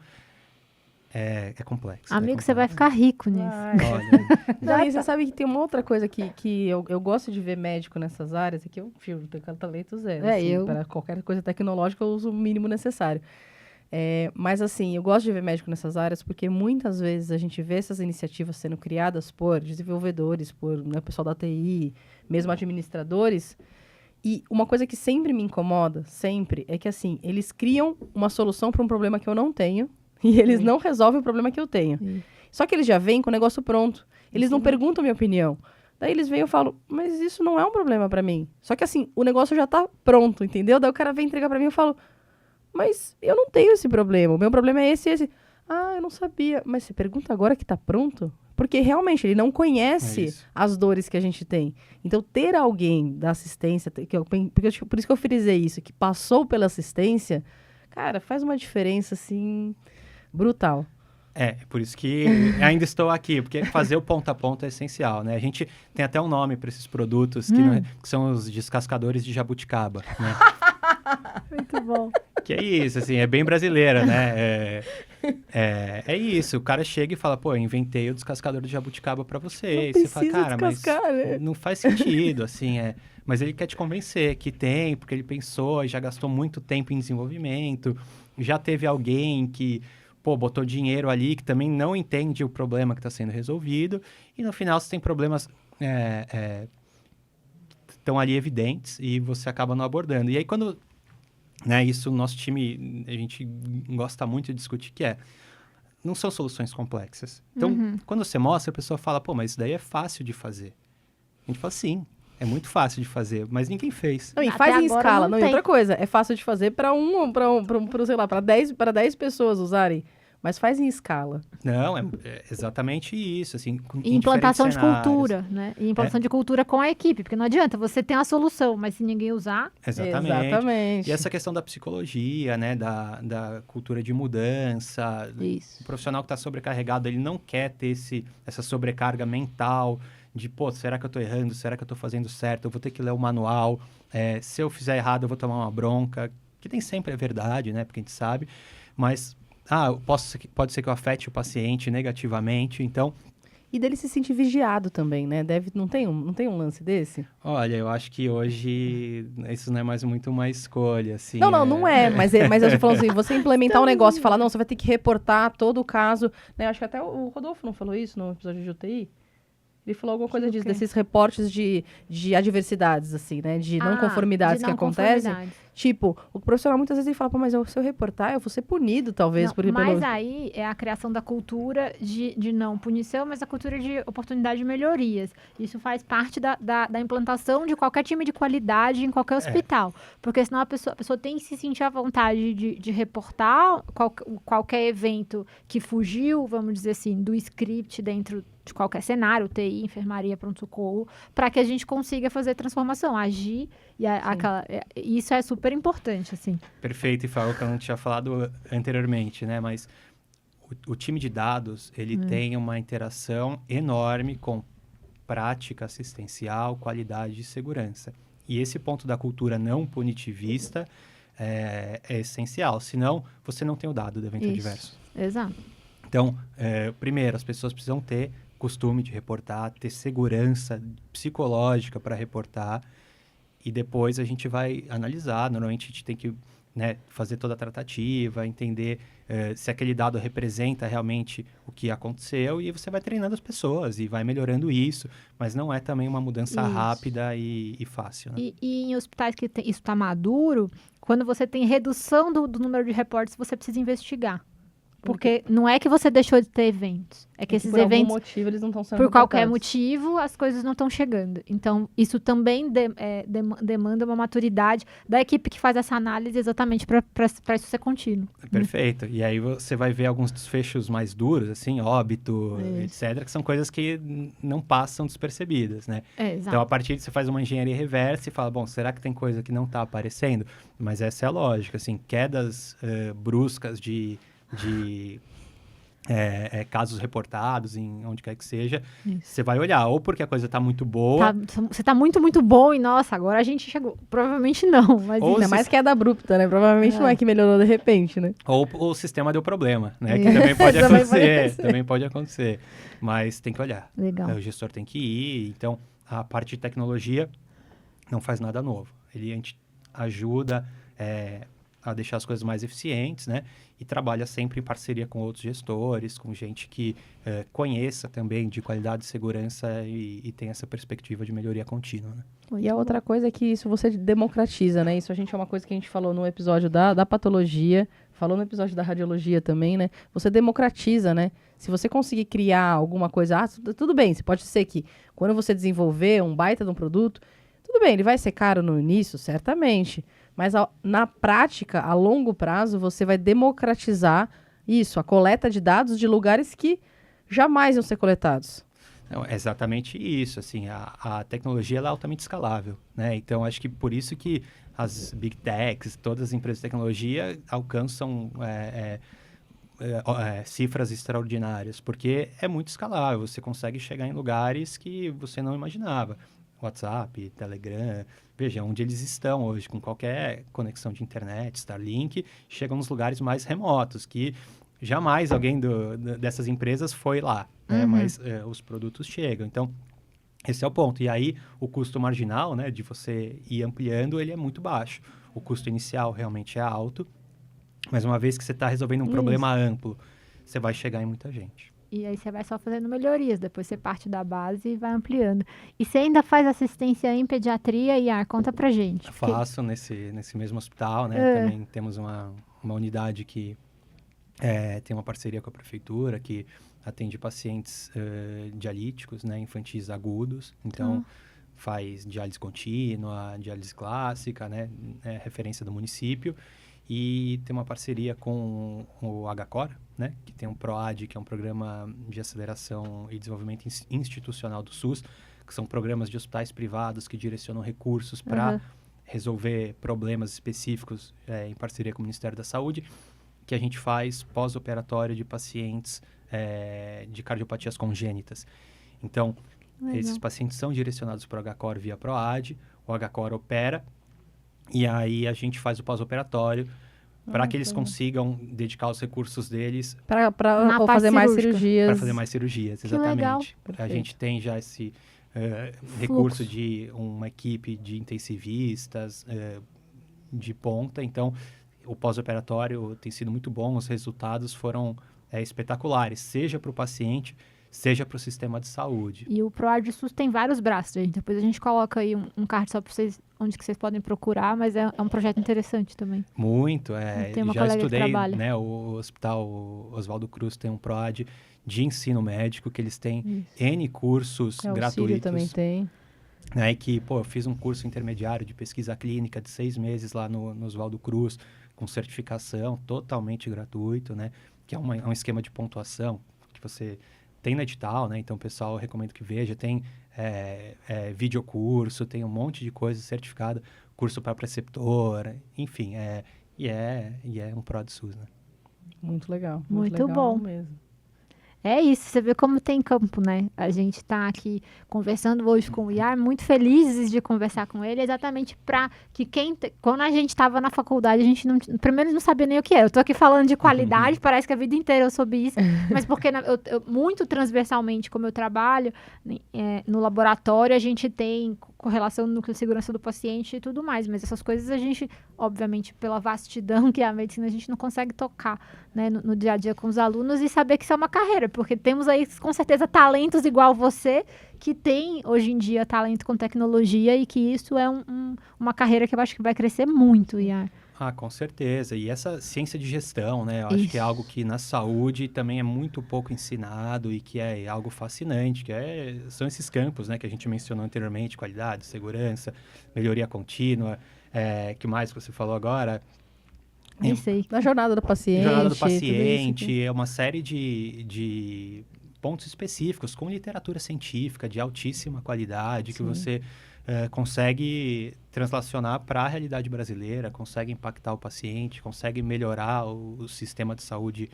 é complexo. Amigo, é você vai complexo. ficar rico nisso. Ai. Olha, Não, e você sabe que tem uma outra coisa que eu gosto de ver médico nessas áreas, é que eu tenho talento zero. É, assim, eu- para qualquer coisa tecnológica, eu uso o mínimo necessário. Mas, assim, eu gosto de ver médico nessas áreas porque muitas vezes a gente vê essas iniciativas sendo criadas por desenvolvedores, por pessoal da TI, mesmo administradores. E uma coisa que sempre me incomoda, sempre, é que, assim, eles criam uma solução para um problema que eu não tenho e eles não resolvem o problema que eu tenho. Sim. Só que eles já vêm com o negócio pronto. Eles não perguntam a minha opinião. Daí eles vêm e eu falo, mas isso não é um problema pra mim. Só que assim, o negócio já tá pronto, entendeu? Daí o cara vem entregar pra mim e eu falo, mas eu não tenho esse problema. O meu problema é esse e esse. Ah, eu não sabia. Mas você pergunta agora que tá pronto? Porque realmente ele não É conhece isso. as dores que a gente tem. Então ter alguém da assistência, por isso que eu frisei isso, que passou pela assistência, cara, faz uma diferença assim brutal. Por isso que ainda estou aqui, porque fazer o ponta a ponta é essencial, né? A gente tem até um nome para esses produtos que são os descascadores de jabuticaba, né? Muito bom. Que é isso, assim, é bem brasileira, né? É isso, o cara chega e fala, pô, eu inventei o descascador de jabuticaba para você. E você fala, cara, mas né? não faz sentido, assim, Mas ele quer te convencer que tem, porque ele pensou, já gastou muito tempo em desenvolvimento, já teve alguém que, pô, botou dinheiro ali, que também não entende o problema que está sendo resolvido, e no final você tem problemas estão ali evidentes e você acaba não abordando. E aí quando, né, isso o nosso time, a gente gosta muito de discutir, que não são soluções complexas. Então, quando você mostra, a pessoa fala, pô, mas isso daí é fácil de fazer. A gente fala, sim, é muito fácil de fazer, mas ninguém fez. Não, e Até faz em agora escala. não Não, e tem. outra coisa, é fácil de fazer para sei lá, para 10 pessoas usarem, mas faz em escala. Não, é exatamente isso, assim, E implantação de diferentes cenários. cultura, né? E implantação de cultura com a equipe, porque não adianta, você tem a solução, mas se ninguém usar, Exatamente. E essa questão da psicologia, né, da cultura de mudança, isso. o profissional que está sobrecarregado, ele não quer ter essa sobrecarga mental de, pô, será que eu estou errando? Será que eu estou fazendo certo? Eu vou ter que ler o manual. Se eu fizer errado, eu vou tomar uma bronca. Que nem sempre é verdade, né? Porque a gente sabe. Mas, pode ser que eu afete o paciente negativamente. Então, e dele se sentir vigiado também, né? Não tem um lance desse? Olha, eu acho que hoje isso não é mais muito uma escolha, assim. Não é, mas eu tô falando assim, você implementar um negócio e falar, não, você vai ter que reportar todo o caso, né? Acho que até o Rodolfo não falou isso no episódio de UTI. Ele falou alguma coisa disso, desses reportes de adversidades, assim, né? De não conformidades que acontecem. Tipo, o profissional muitas vezes ele fala, pô, mas se eu reportar, eu vou ser punido, talvez. Mas aí é a criação da cultura de não punição, mas a cultura de oportunidade de melhorias. Isso faz parte da implantação de qualquer time de qualidade em qualquer hospital. Porque senão a pessoa tem que se sentir à vontade de reportar qualquer evento que fugiu, vamos dizer assim, do script dentro de qualquer cenário, UTI, enfermaria, pronto-socorro, para que a gente consiga fazer transformação, agir, e isso é super importante, assim. Perfeito, e foi algo que eu não tinha falado anteriormente, né? Mas o time de dados, ele tem uma interação enorme com prática assistencial, qualidade e segurança. E esse ponto da cultura não punitivista é essencial, senão você não tem o dado do evento adverso. Exato. Então, primeiro, as pessoas precisam ter costume de reportar, ter segurança psicológica para reportar, e depois a gente vai analisar. Normalmente a gente tem que, né, fazer toda a tratativa, entender se aquele dado representa realmente o que aconteceu, e você vai treinando as pessoas e vai melhorando isso, mas não é também uma mudança rápida e fácil. Né? E em hospitais que isso está maduro, quando você tem redução do número de reportes, você precisa investigar. Porque não é que você deixou de ter eventos. É que esses eventos, por algum motivo, eles não estão sendo por qualquer reportados. motivo, as coisas não estão chegando. Então, isso também demanda uma maturidade da equipe que faz essa análise exatamente para isso ser contínuo. Perfeito. E aí você vai ver alguns desfechos mais duros, assim, óbito, etc., que são coisas que não passam despercebidas, né? Então, a partir disso, você faz uma engenharia reversa e fala, bom, será que tem coisa que não está aparecendo? Mas essa é a lógica, assim, quedas bruscas de casos reportados em onde quer que seja, você vai olhar, ou porque a coisa está muito boa... Você está muito, muito bom e, nossa, agora a gente chegou. Provavelmente não, mas... Ainda mais queda abrupta, né? Provavelmente não é que melhorou de repente, né? Ou o sistema deu problema, né? Que também pode acontecer. Também pode acontecer. Mas tem que olhar. Legal. O gestor tem que ir. Então, a parte de tecnologia não faz nada novo. A gente ajuda a deixar as coisas mais eficientes, né? E trabalha sempre em parceria com outros gestores, com gente que conheça também de qualidade e segurança e tem essa perspectiva de melhoria contínua, né? E a outra coisa é que isso você democratiza, né? Isso é uma coisa que a gente falou no episódio da patologia, falou no episódio da radiologia também, né? Você democratiza, né? Se você conseguir criar alguma coisa... tudo bem, pode ser que quando você desenvolver um baita de um produto, tudo bem, ele vai ser caro no início, certamente. Mas na prática, a longo prazo, você vai democratizar isso, a coleta de dados de lugares que jamais iam ser coletados. Não, é exatamente isso. Assim, a tecnologia ela é altamente escalável, né? Então, acho que por isso que as big techs, todas as empresas de tecnologia alcançam cifras extraordinárias, porque é muito escalável. Você consegue chegar em lugares que você não imaginava. WhatsApp, Telegram, veja onde eles estão hoje, com qualquer conexão de internet, Starlink, chegam nos lugares mais remotos, que jamais alguém dessas empresas foi lá, né? Mas os produtos chegam. Então, esse é o ponto. E aí, o custo marginal, né, de você ir ampliando, ele é muito baixo. O custo inicial realmente é alto, mas uma vez que você está resolvendo um problema amplo, você vai chegar em muita gente. E aí você vai só fazendo melhorias, depois você parte da base e vai ampliando. E você ainda faz assistência em pediatria, Iar? Conta pra gente. Faço nesse mesmo hospital, né? Também temos uma unidade que tem uma parceria com a prefeitura, que atende pacientes dialíticos, né? Infantis agudos. Então, faz diálise contínua, diálise clássica, né? Referência do município. E tem uma parceria com o HCOR, né, que tem um PROAD, que é um programa de aceleração e desenvolvimento institucional do SUS, que são programas de hospitais privados que direcionam recursos para resolver problemas específicos em parceria com o Ministério da Saúde, que a gente faz pós-operatório de pacientes de cardiopatias congênitas. Então, esses pacientes são direcionados para o HCOR via PROAD, o HCOR opera, e aí a gente faz o pós-operatório, para que eles legal. consigam dedicar os recursos deles Para Na parte fazer mais cirúrgica. cirurgias. para fazer mais cirurgias, Que legal. exatamente. A Perfeito. gente tem já esse recurso de uma equipe de intensivistas de ponta, então o pós-operatório tem sido muito bom, os resultados foram espetaculares, seja para o paciente, seja para o sistema de saúde. E o ProAd SUS tem vários braços, gente. Depois a gente coloca aí um card só para vocês, onde que vocês podem procurar, mas é um projeto interessante também. Muito, Tem uma já colega que estudei, trabalha. né, o hospital Oswaldo Cruz tem um ProAd de ensino médico, que eles têm N cursos O Sírio gratuitos. também tem. Né, que, eu fiz um curso intermediário de pesquisa clínica de 6 meses lá no Oswaldo Cruz, com certificação totalmente gratuito, né, que é um esquema de pontuação que você tem no edital, né, então o pessoal, eu recomendo que veja, tem videocurso, tem um monte de coisa certificada, curso para preceptor, enfim, e é um ProAd SUS, né. Muito legal. Muito legal bom. mesmo. É isso, você vê como tem campo, né? A gente está aqui conversando hoje com o Iar, muito felizes de conversar com ele, exatamente para que quando a gente estava na faculdade, a gente primeiro não sabia nem o que era. Eu tô aqui falando de qualidade, parece que a vida inteira eu soube isso, mas porque eu muito transversalmente, como eu trabalho no laboratório, a gente tem correlação no núcleo de segurança do paciente e tudo mais, mas essas coisas a gente, obviamente, pela vastidão que é a medicina, a gente não consegue tocar, né, no dia a dia com os alunos e saber que isso é uma carreira, porque temos aí, com certeza, talentos igual você, que tem, hoje em dia, talento com tecnologia e que isso é uma carreira que eu acho que vai crescer muito, Iar. Ah, com certeza. E essa ciência de gestão, né? Eu acho que é algo que na saúde também é muito pouco ensinado e que é algo fascinante, são esses campos, né, que a gente mencionou anteriormente, qualidade, segurança, melhoria contínua, que mais você falou agora? Nem sei. Na jornada do paciente. Jornada do tudo isso paciente, aqui. é uma série de pontos específicos, com literatura científica de altíssima qualidade, que Sim. você consegue translacionar para a realidade brasileira, consegue impactar o paciente, consegue melhorar o sistema de saúde,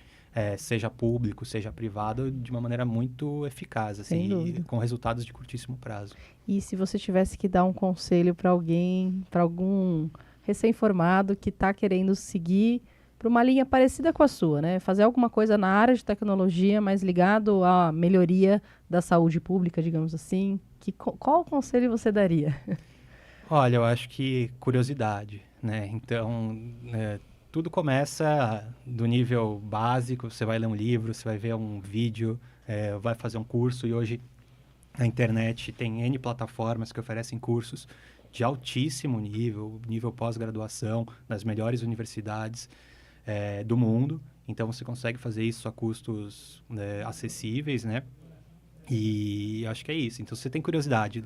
seja público, seja privado, de uma maneira muito eficaz, Sem assim, dúvida. com resultados de curtíssimo prazo. E se você tivesse que dar um conselho para alguém, para algum recém-formado que está querendo seguir para uma linha parecida com a sua, né? Fazer alguma coisa na área de tecnologia, mas ligado à melhoria da saúde pública, digamos assim, qual conselho você daria? Olha, eu acho que curiosidade, né? Então, tudo começa do nível básico, você vai ler um livro, você vai ver um vídeo, vai fazer um curso, e hoje na internet tem N plataformas que oferecem cursos de altíssimo nível pós-graduação, nas melhores universidades do mundo. Então, você consegue fazer isso a custos acessíveis, né? E acho que é isso. Então, se você tem curiosidade,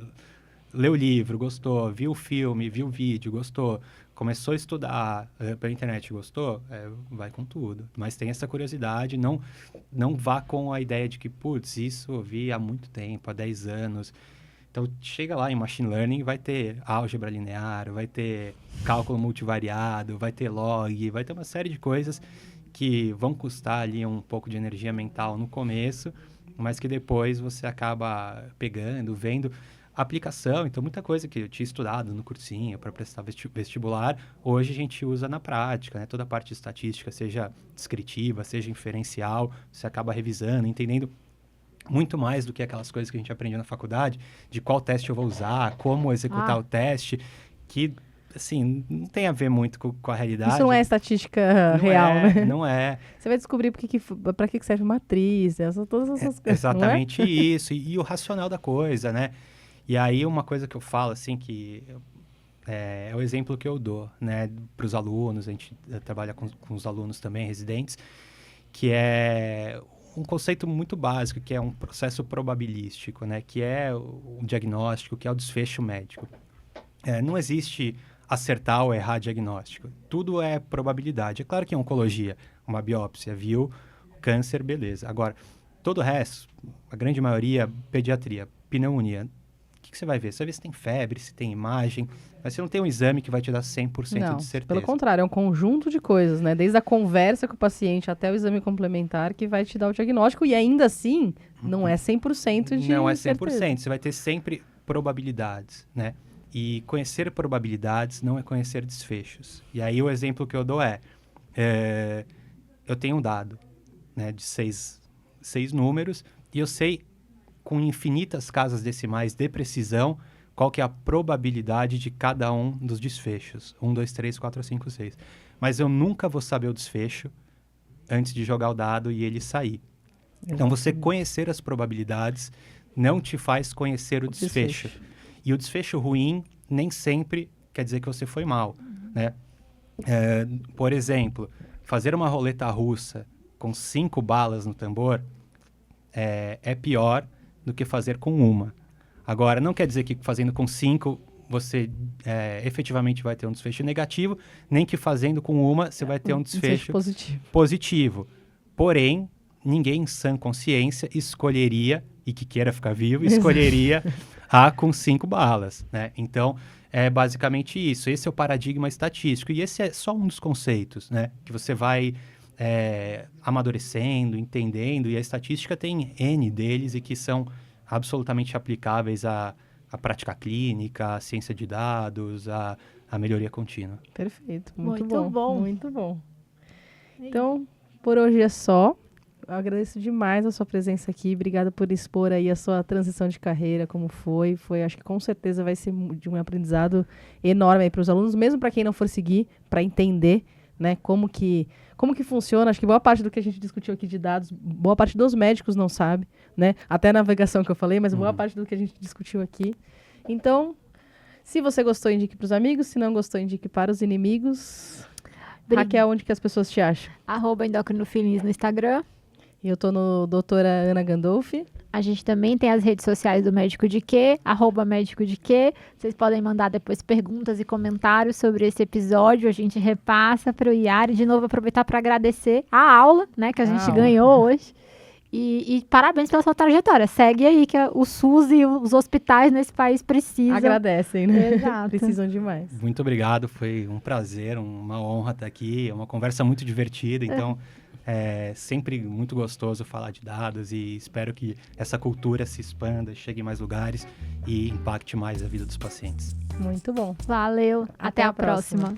leu o livro, gostou, viu o filme, viu o vídeo, gostou, começou a estudar pela internet, gostou, vai com tudo. Mas tem essa curiosidade, não vá com a ideia de que, putz, isso eu vi há muito tempo, há 10 anos. Então, chega lá em Machine Learning, vai ter álgebra linear, vai ter cálculo multivariado, vai ter log, vai ter uma série de coisas que vão custar ali um pouco de energia mental no começo, mas que depois você acaba pegando, vendo aplicação. Então, muita coisa que eu tinha estudado no cursinho para prestar vestibular, hoje a gente usa na prática, né? Toda a parte de estatística, seja descritiva, seja inferencial, você acaba revisando, entendendo muito mais do que aquelas coisas que a gente aprende na faculdade, de qual teste eu vou usar, como executar o teste, que, assim, não tem a ver muito com a realidade. Isso não é estatística real, né? Não é. Você vai descobrir para que serve matriz, todas essas coisas. Exatamente isso, e o racional da coisa, né? E aí, uma coisa que eu falo, assim, que é o exemplo que eu dou, né, para os alunos, a gente trabalha com os alunos também, residentes, que é um conceito muito básico, que é um processo probabilístico, né, que é o diagnóstico, que é o desfecho médico. Não existe acertar ou errar diagnóstico, tudo é probabilidade. É claro que em oncologia, uma biópsia, viu câncer, beleza. Agora, todo o resto, a grande maioria, pediatria, pneumonia, o que você vai ver? Você vai ver se tem febre, se tem imagem, mas você não tem um exame que vai te dar 100% Não, de certeza. pelo contrário, é um conjunto de coisas, né? Desde a conversa com o paciente até o exame complementar que vai te dar o diagnóstico, e ainda assim, não é 100% de Não é 100%, certeza. você vai ter sempre probabilidades, né? E conhecer probabilidades não é conhecer desfechos. E aí o exemplo que eu dou Eu tenho um dado, né, de seis números, e eu sei, com infinitas casas decimais de precisão, qual que é a probabilidade de cada um dos desfechos. 1, 2, 3, 4, 5, 6. Mas eu nunca vou saber o desfecho antes de jogar o dado e ele sair. Então, você conhecer as probabilidades não te faz conhecer o desfecho. E o desfecho ruim nem sempre quer dizer que você foi mal, né? Por exemplo, fazer uma roleta russa com 5 balas no tambor é pior do que fazer com uma. Agora, não quer dizer que fazendo com 5 você efetivamente vai ter um desfecho negativo, nem que fazendo com uma você vai ter um desfecho positivo. Porém, ninguém em sã consciência escolheria, e que queira ficar vivo, escolheria a com 5 balas, né? Então, é basicamente isso. Esse é o paradigma estatístico. E esse é só um dos conceitos, né? Que você vai amadurecendo, entendendo. E a estatística tem N deles e que são absolutamente aplicáveis à prática clínica, à ciência de dados, à melhoria contínua. Perfeito. Muito Muito bom. Muito bom. Então, por hoje é só. Eu agradeço demais a sua presença aqui. Obrigada por expor aí a sua transição de carreira, como foi. Acho que com certeza vai ser de um aprendizado enorme aí para os alunos, mesmo para quem não for seguir, para entender, né, como que funciona. Acho que boa parte do que a gente discutiu aqui de dados, boa parte dos médicos não sabe, né? Até a navegação que eu falei, mas boa parte do que a gente discutiu aqui. Então, se você gostou, indique para os amigos. Se não gostou, indique para os inimigos. Raquel, onde que as pessoas te acham? @endocrinofeliz no Instagram. Eu tô no doutora Ana Gandolfi. A gente também tem as redes sociais do Médico de Quê, @Médico de Quê. Vocês podem mandar depois perguntas e comentários sobre esse episódio. A gente repassa para o Iari. De novo, aproveitar para agradecer a aula, né, que a gente ganhou hoje. E parabéns pela sua trajetória. Segue aí, que o SUS e os hospitais nesse país precisam. Agradecem, né? Exato. Precisam demais. Muito obrigado. Foi um prazer, uma honra estar aqui. É uma conversa muito divertida, então... É sempre muito gostoso falar de dados e espero que essa cultura se expanda, chegue em mais lugares e impacte mais a vida dos pacientes. Muito bom. Valeu. Até a próxima.